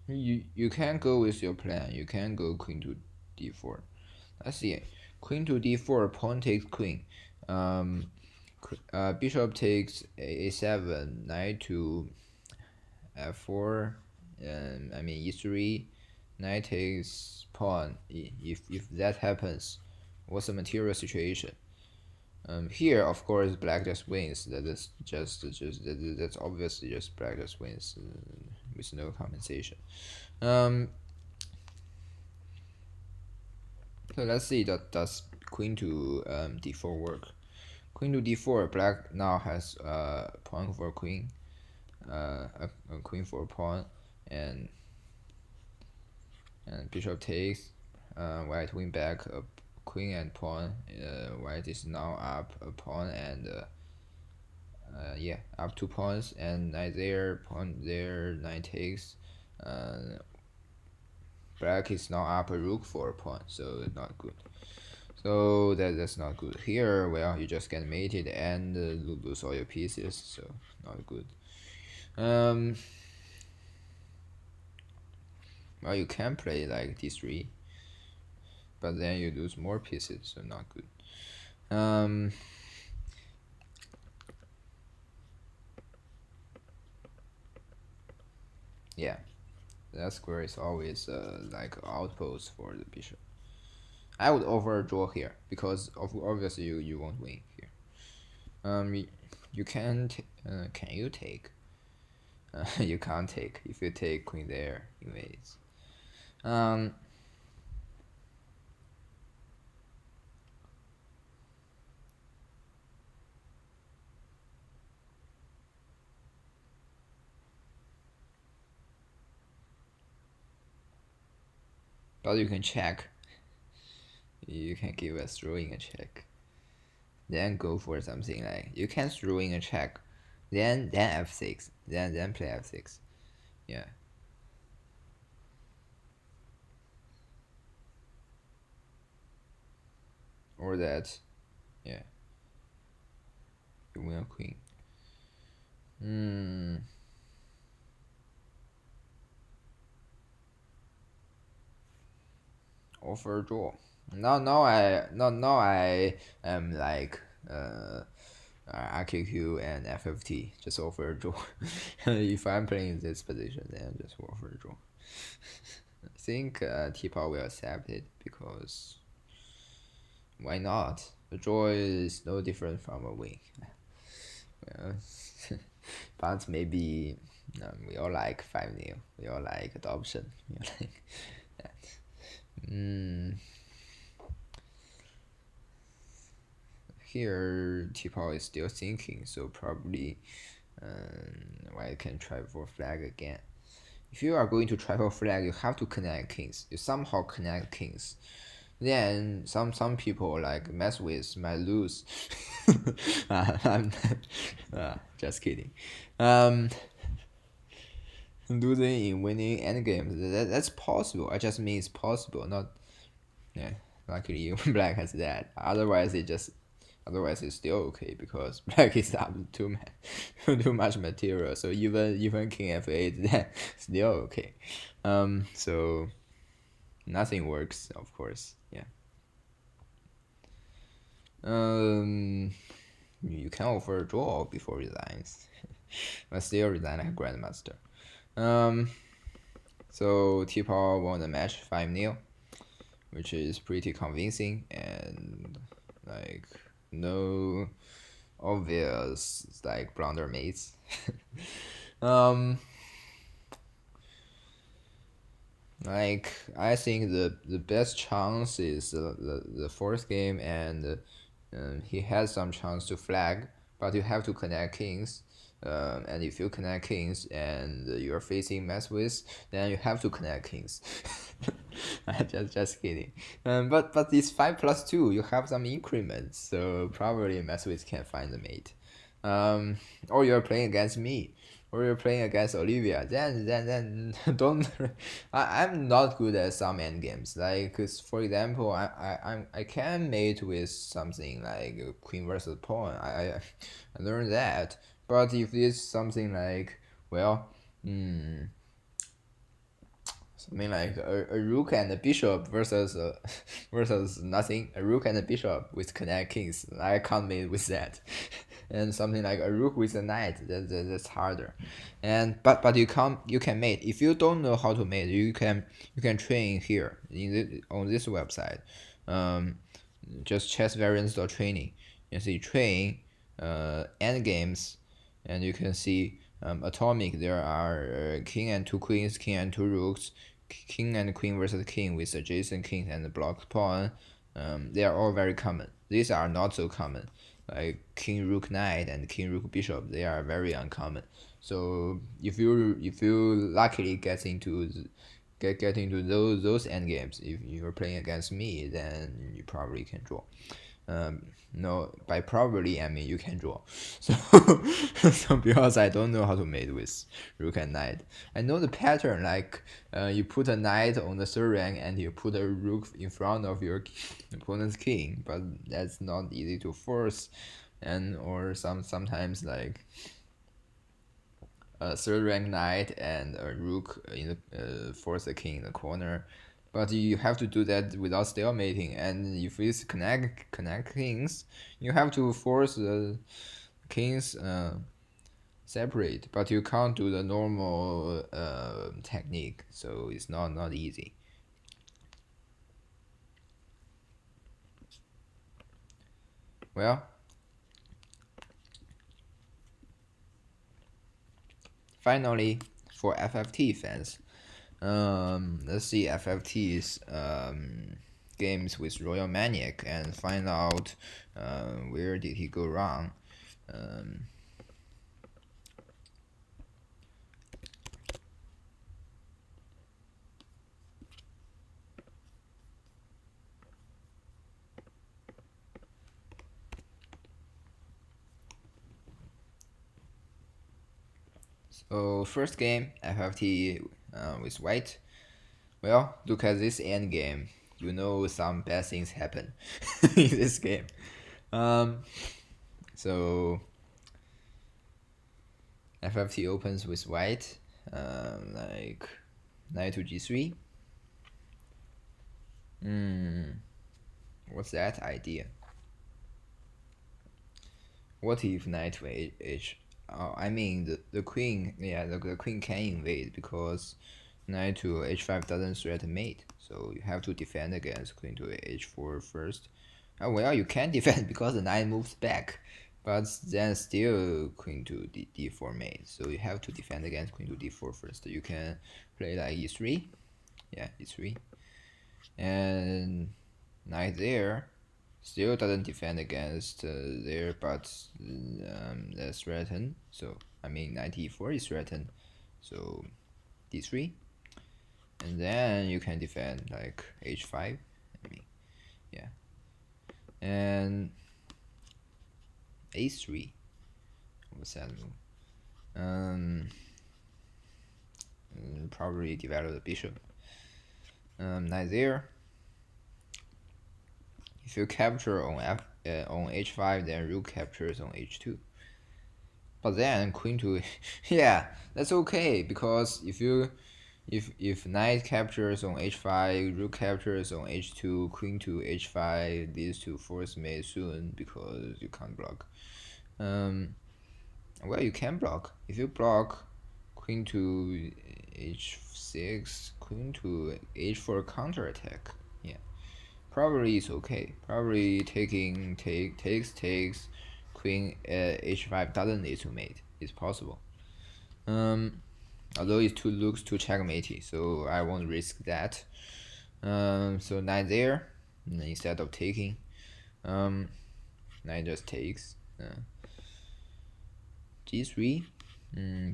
You can go with your plan. You can go queen to d4. Let's see. Queen to d4. Pawn takes queen. Bishop takes a7. Knight to f4. I mean e3. Knight takes pawn. If that happens, what's the material situation? Here, of course, black just wins. That's obviously just black just wins with no compensation. So let's see that does queen to d4 work. Queen to d4. Black now has pawn for queen, a queen for pawn, and bishop takes. White win back a queen and pawn. White is now up a pawn and yeah, up 2 pawns, and knight there, pawn there, knight takes. Black is now up a rook for a pawn, so not good. So that's not good. Here, well, you just get mated and lose all your pieces, so not good. Well, you can play like d3, but then you lose more pieces, so not good. Yeah, that square is always like outpost for the bishop. I would overdraw here because obviously you won't win here. You can you take? You can't take. If you take queen there, invades. But you can check. You can give us throwing a check. Then go for something like you can throw in a check, then f6, then play f6. Yeah. Or that, yeah. You win a queen. Offer draw. Now I am like RQQ and fft. Just offer draw. If I'm playing this position, then just offer draw. I think Tipau will accept it because why not? The draw is no different from a win. Well, but maybe we all like 5-0. We all like adoption. We all like that. Here, Tipau is still thinking, so probably I can try for flag again. If you are going to try for flag, you have to connect kings. You somehow connect kings. Then some people like mess with might lose. I'm just kidding. Losing in winning endgames, that's possible. I just mean it's possible, not yeah. Luckily, black has that. Otherwise, it's still okay because black is up too much material. So even king f8, then still okay. So nothing works, of course. Yeah. You can offer a draw before resigns, but still resign like a grandmaster. So Tipau won the match 5-0, which is pretty convincing and like no obvious like blunder mates. Like I think the best chance is the fourth game, and he has some chance to flag, but you have to connect kings. And if you connect kings and you're facing mess with, then you have to connect kings. just kidding. But this 5+2, you have some increments, so probably mess with can find the mate. Or you're playing against me, or you're playing against Olivia. Then don't. I'm not good at some end games. Like, 'cause for example, I can mate with something like queen versus pawn. I learned that. But if it's something like, well, something like a rook and a bishop versus versus nothing, a rook and a bishop with connect kings, I can't mate with that. And something like a rook with a knight, that's harder. But you can mate. If you don't know how to mate, you can train here on this website. Just chessvariance.training. You can see train end games, and you can see atomic. There are king and two queens, king and two rooks, king and queen versus king with adjacent kings and the blocked pawn. They are all very common. These are not so common, like king rook knight and king rook bishop. They are very uncommon. So if you luckily get into those end games, if you're playing against me, then you probably can draw. No, by probably I mean you can draw. So, so because I don't know how to mate with rook and knight, I know the pattern. Like, you put a knight on the third rank and you put a rook in front of your opponent's king, but that's not easy to force, and or sometimes like a third rank knight and a rook in the force the king in the corner. But you have to do that without stalemating, and if it's connect kings, you have to force the kings separate, but you can't do the normal technique, so it's not easy. Well, finally, for FFT fans, let's see FFT's games with Royal Maniac and find out where did he go wrong. So first game FFT with white. Well, look at this end game. You know some bad things happen in this game. So FFT opens with white, like knight to g3. What's that idea? What if knight to h? I mean the queen. Yeah, the queen can invade because knight to h5 doesn't threaten mate. So you have to defend against queen to h4 first. Well, you can defend because the knight moves back, but then still queen to d4 mate. So you have to defend against queen to d4 first. You can play like e3. Yeah, e3. And knight there. Still doesn't defend against there, but that's threatened. So I mean knight e4 is threatened. So d3, and then you can defend like h5. I mean, yeah, and a3. What's that move? Probably develop the bishop. Knight there. If you capture on on h5, then rook captures on h2. But then queen to yeah, that's okay because if knight captures on h5, rook captures on h2, queen to h5, these two force mate soon because you can't block. Well, you can block. If you block queen to h6, queen to h4 counterattack. Yeah, probably it's okay. Probably takes queen h5 doesn't need to mate. It's possible. Although it looks too checkmatey, so I won't risk that. So knight there, instead of taking, knight just takes. g3,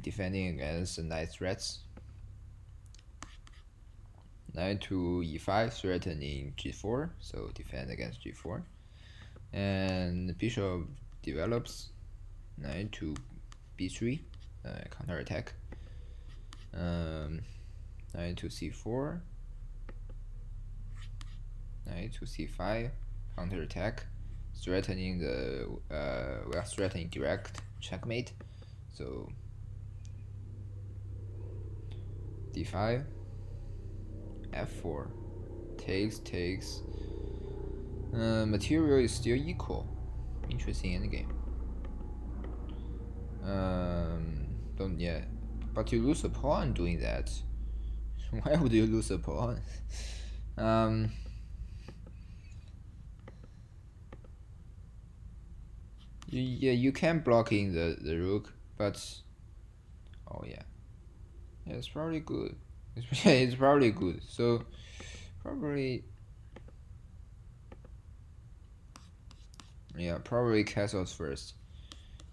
defending against knight threats. Knight to e5, threatening g4, so defend against g4. And bishop develops. Knight to b3, counter attack. Knight to c4, knight to c5, counter attack, threatening the we are threatening direct checkmate. So d5, f4, takes. Material is still equal. Interesting endgame. Don't yeah, but you lose a pawn doing that. Why would you lose a pawn? Yeah, you can blocking the rook, but oh yeah, it's probably good. It's probably good. So probably probably castles first.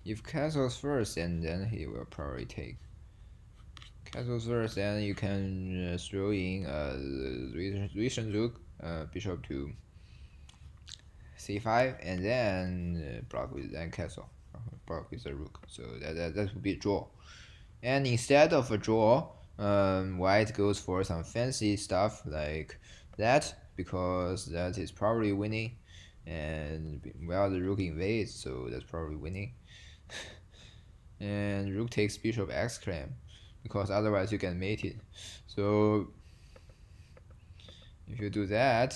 If castles first, and then he will probably take castles first, then you can throw in the Russian rook, bishop to c5, and then block with that castle, block with the rook. So that would be a draw. And instead of a draw, white goes for some fancy stuff like that, because that is probably winning. And well, the rook invades, so that's probably winning. And rook takes bishop x claim, because otherwise you can mate it. So if you do that,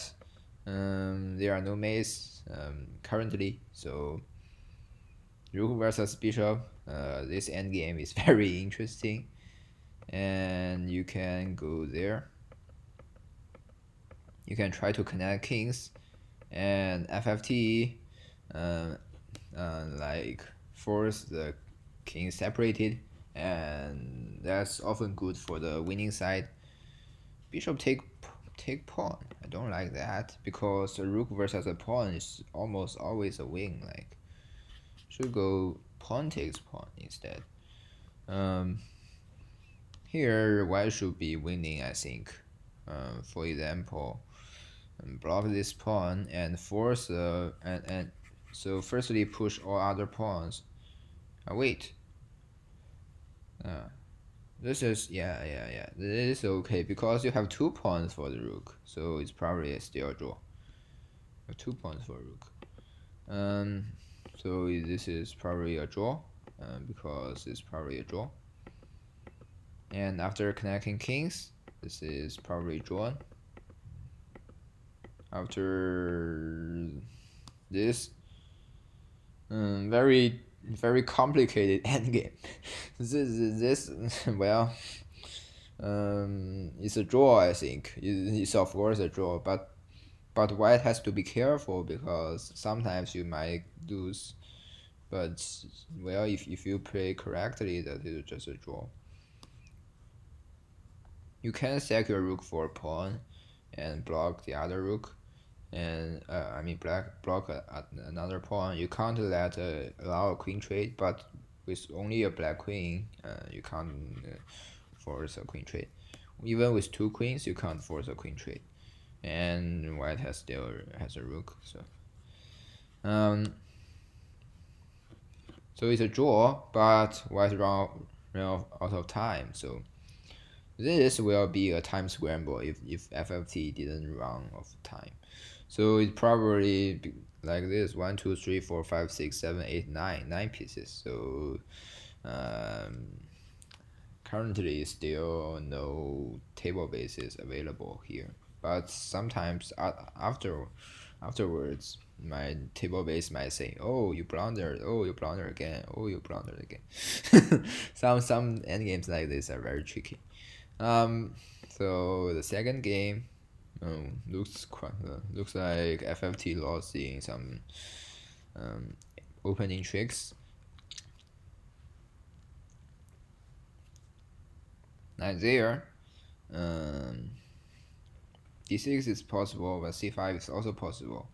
there are no mates currently, so rook versus bishop, this endgame is very interesting. And you can go there. You can try to connect kings, and fft like force the king separated, and that's often good for the winning side. Bishop take pawn. I don't like that, because a rook versus a pawn is almost always a win. Like, should go pawn takes pawn instead. Here white should be winning, I think. For example, block this pawn and force and so firstly push all other pawns. Wait. This is this is okay, because you have 2 pawns for the rook, so it's probably still a draw. 2 pawns for rook. So this is probably a draw, because it's probably a draw. And after connecting kings, this is probably drawn. After this, very complicated endgame. this well, it's a draw. I think it's of course a draw, but white has to be careful, because sometimes you might lose. But well, if you play correctly, that is just a draw. You can sack your rook for a pawn and block the other rook, and I mean block another pawn. You can't allow a queen trade, but with only a black queen, you can't force a queen trade. Even with 2 queens, you can't force a queen trade, and white still has a rook. So it's a draw, but white run out of time. So this will be a time scramble if fft didn't run out of time. So it probably be like this: 1 2 3 4 5 6 7 8 9 pieces. So currently still no table bases available here, but sometimes afterwards my table base might say, oh, you blundered, oh, you blundered again, oh, you blundered again. some endgames like this are very tricky. So the second game looks like fft lost in some opening tricks. Not there. D6 is possible, but C5 is also possible.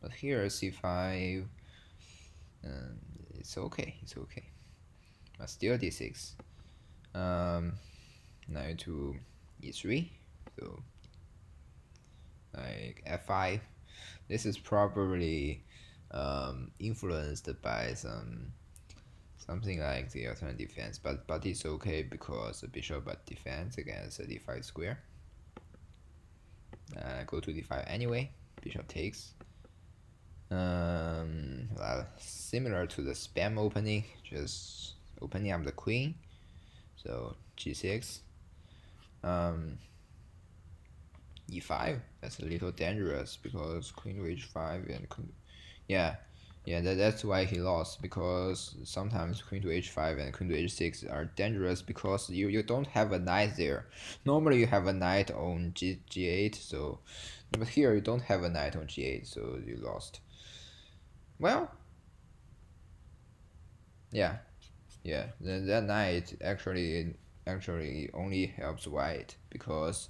But here C5, it's okay. but still d6. Knight to e3, so like f5. This is probably influenced by something like the alternate defense, but it's okay because the bishop defends against the d5 square. Go to d5 anyway. Bishop takes. Well, similar to the spam opening, just opening up the queen. So g6. E5. That's a little dangerous because queen to h5 and queen. Yeah, that's why he lost, because sometimes queen to h5 and queen to h6 are dangerous because you don't have a knight there. Normally you have a knight on g8, so but here you don't have a knight on g8, so you lost. Well, yeah, that knight actually only helps white because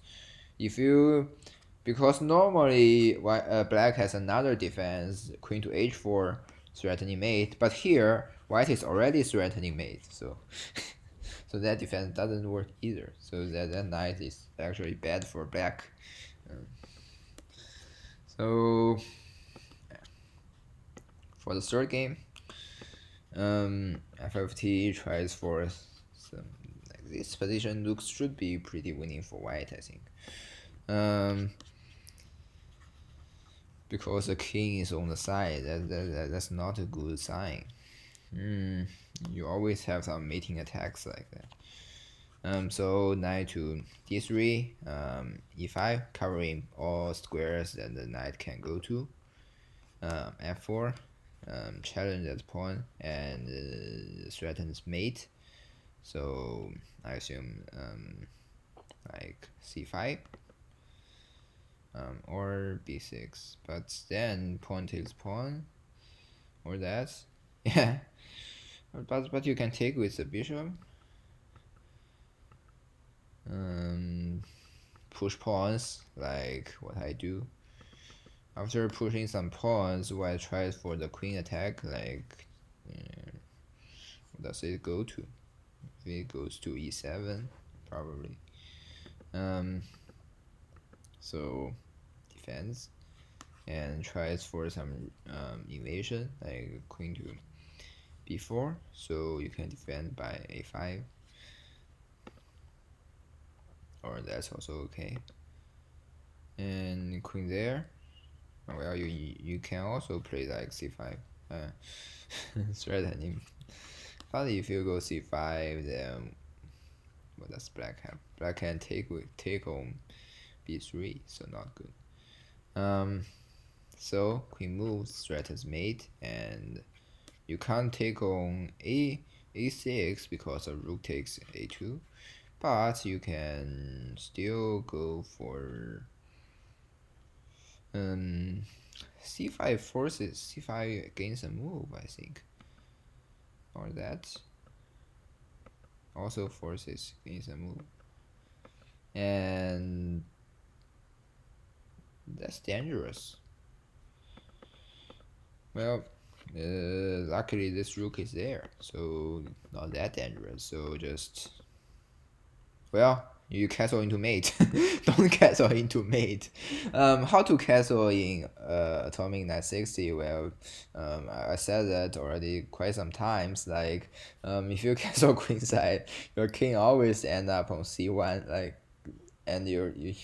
because normally black has another defense, queen to h4, threatening mate, but here white is already threatening mate, so so that defense doesn't work either. So that knight is actually bad for black. So for the third game, fft tries for some like this position should be pretty winning for white, I think. Because the king is on the side, that's not a good sign. You always have some mating attacks like that. So knight to d3, e5, covering all squares that the knight can go to. F4, challenge that pawn and threatens mate. So I assume like c5. Or b6, but then pawn takes pawn, or that, yeah. But you can take with the bishop. Push pawns like what I do. After pushing some pawns, white tries for the queen attack. Like, what does it go to? If it goes to e7, probably. So defense and tries for some invasion, like queen to b4, so you can defend by a5, or that's also okay. And queen there. Well, you can also play like c5, threatening. But if you go c5, then what does black have? Black can take on b3, so not good. So queen moves, threatens mate, and you can't take on a6 because the rook takes a2, but you can still go for c5 forces c5 gains a move, I think, or that also forces gains a move, and that's dangerous. Well, luckily this rook is there, so not that dangerous. So just, well, you castle into mate. Don't castle into mate. How to castle in Atomic960? Well, I said that already quite some times. Like, if you castle queenside, your king always end up on c1. Like, and you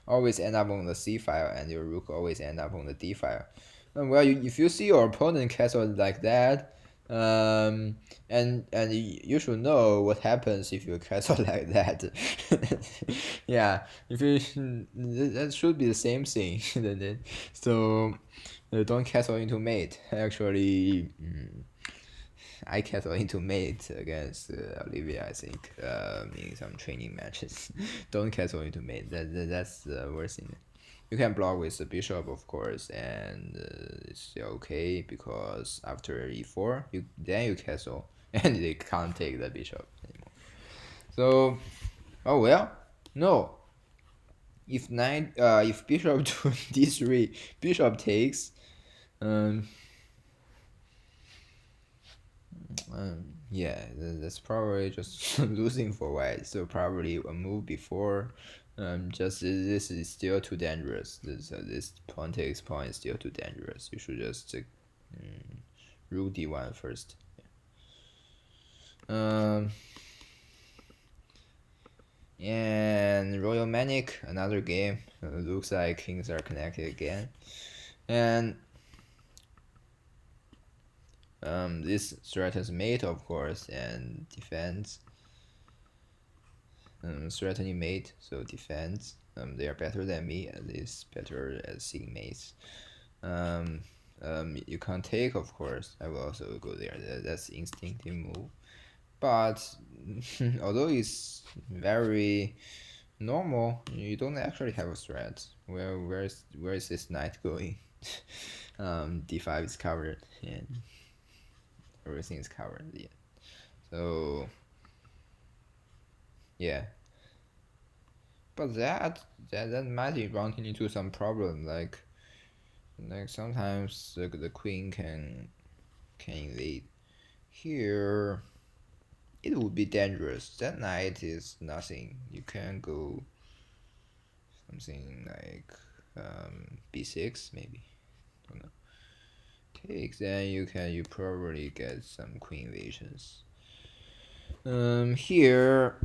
always end up on the c file, and your rook always end up on the d file. Well, if you see your opponent castle like that, and you should know what happens if you castle like that. Yeah, if you that should be the same thing. So don't castle into mate. Actually, I castle into mate against Olivia, I think, in some training matches. Don't castle into mate. That's the worst thing. You can block with the bishop, of course, and it's still okay because after e4, then you castle, and they can't take the bishop anymore. So, oh well, no. If bishop to d3, bishop takes. Yeah, that's probably just losing for white. So probably a move before. Just this is still too dangerous. This pawn takes pawn is still too dangerous. You should just rule d1 first. Um, and Royal Manic, another game. Looks like kings are connected again, and this threatens mate, of course, and defends. Threatening mate, so defense. They are better than me, at least better at seeing mates. You can't take, of course. I will also go there. That's instinctive move. But although it's very normal, you don't actually have a threat. Where is this knight going? D5 is covered and everything is covered. Yeah. So yeah, but that might be running into some problem. Like sometimes the queen can invade. Here it would be dangerous. That knight is nothing. You can go something like b6 maybe. Don't know. Takes, then you probably get some queen invasions. Here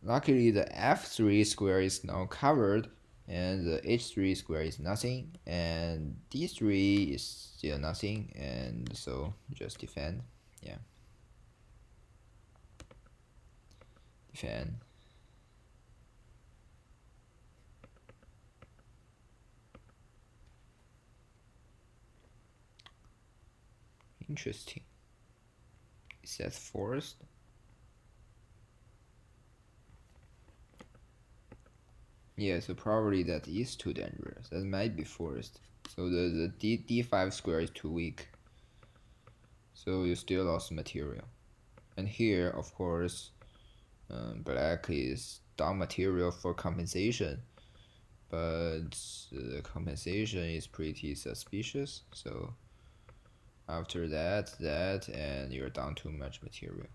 luckily the f3 square is now covered and the h3 square is nothing and d3 is still nothing, and so just defend. Yeah, defend. Interesting. Is that forced? Yeah, so probably that is too dangerous. That might be forced. So the d5 square is too weak. So you still lost material. And here, of course, black is down material for compensation. But the compensation is pretty suspicious. So after that, and you're down too much material.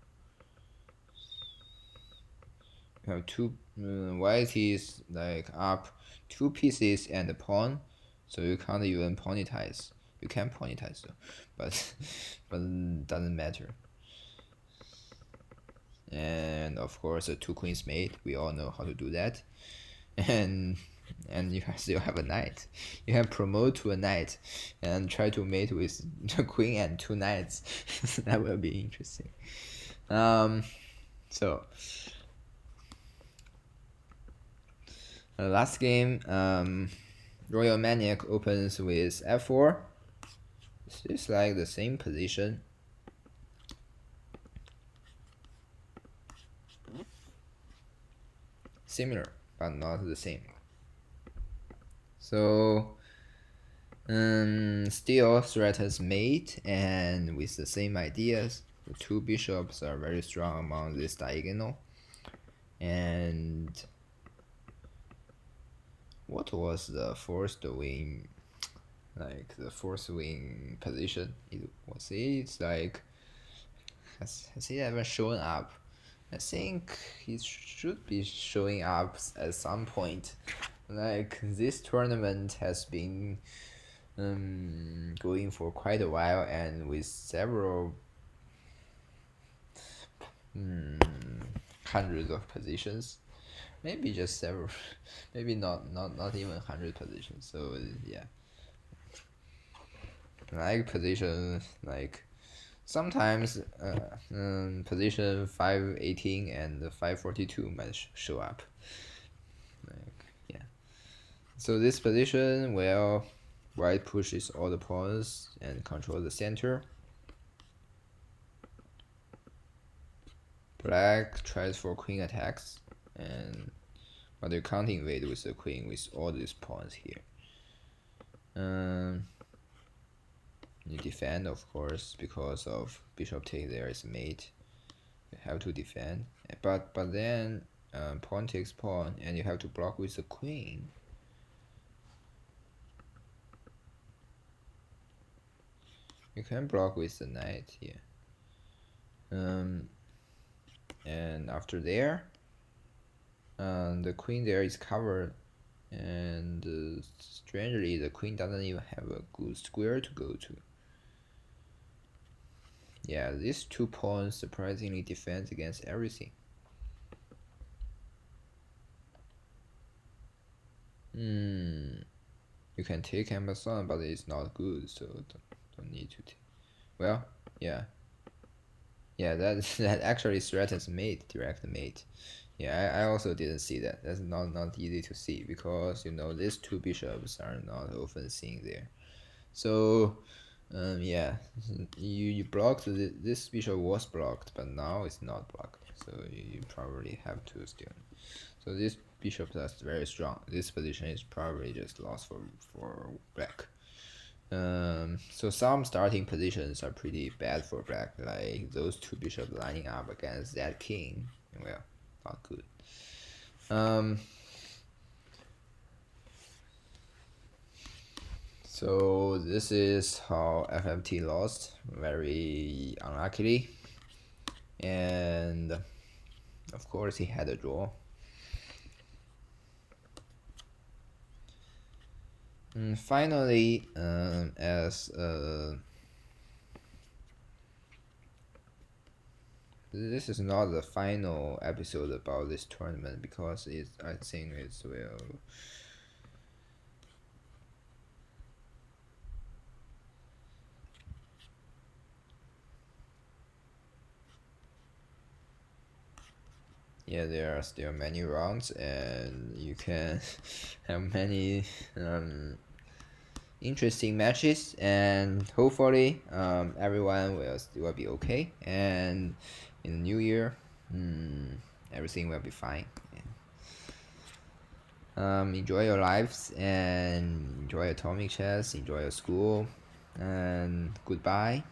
You have two white is like up 2 pieces and a pawn, so you can't even pawnitize. You can pawnitize though, but doesn't matter. And of course a two queens mate, we all know how to do that. And you still have a knight. You can promote to a knight and try to mate with the queen and two knights. That will be interesting. So last game, Royal Maniac opens with f4. It's like the same position. Similar, but not the same. So, still threatens mate, and with the same ideas. The two bishops are very strong among this diagonal. And what was the forced wing? Like the forced wing position? It's like has he ever shown up? I think he should be showing up at some point. Like this tournament has been going for quite a while and with several hundreds of positions. Maybe just several, maybe not even 100 positions. So yeah, like position like sometimes position 518 and 542 might show up. Like yeah, so this position, well, white pushes all the pawns and controls the center. Black tries for queen attacks, but you can't invade with the queen with all these pawns here. You defend, of course, because of bishop take there is mate. You have to defend, but then pawn takes pawn, and you have to block with the queen. You can block with the knight here. And after there, the queen there is covered, and strangely the queen doesn't even have a good square to go to. Yeah, these 2 pawns surprisingly defend against everything. You can take Amazon, but it's not good, so don't need to take. Well, yeah. Yeah, that actually threatens mate, direct mate. Yeah, I also didn't see that. That's not easy to see because these 2 bishops are not often seen there. So, yeah, you blocked this bishop was blocked, but now it's not blocked. So you probably have to still. So this bishop that's very strong. This position is probably just lost for black. So some starting positions are pretty bad for black, like those 2 bishops lining up against that king. Well, not good. So this is how FFT lost, very unluckily, and of course he had a draw. And finally, as this is not the final episode about this tournament because I think it's well. Yeah, there are still many rounds, and you can have many interesting matches, and hopefully everyone will be okay, and in the new year everything will be fine. Enjoy your lives and enjoy atomic chess, enjoy your school, and goodbye.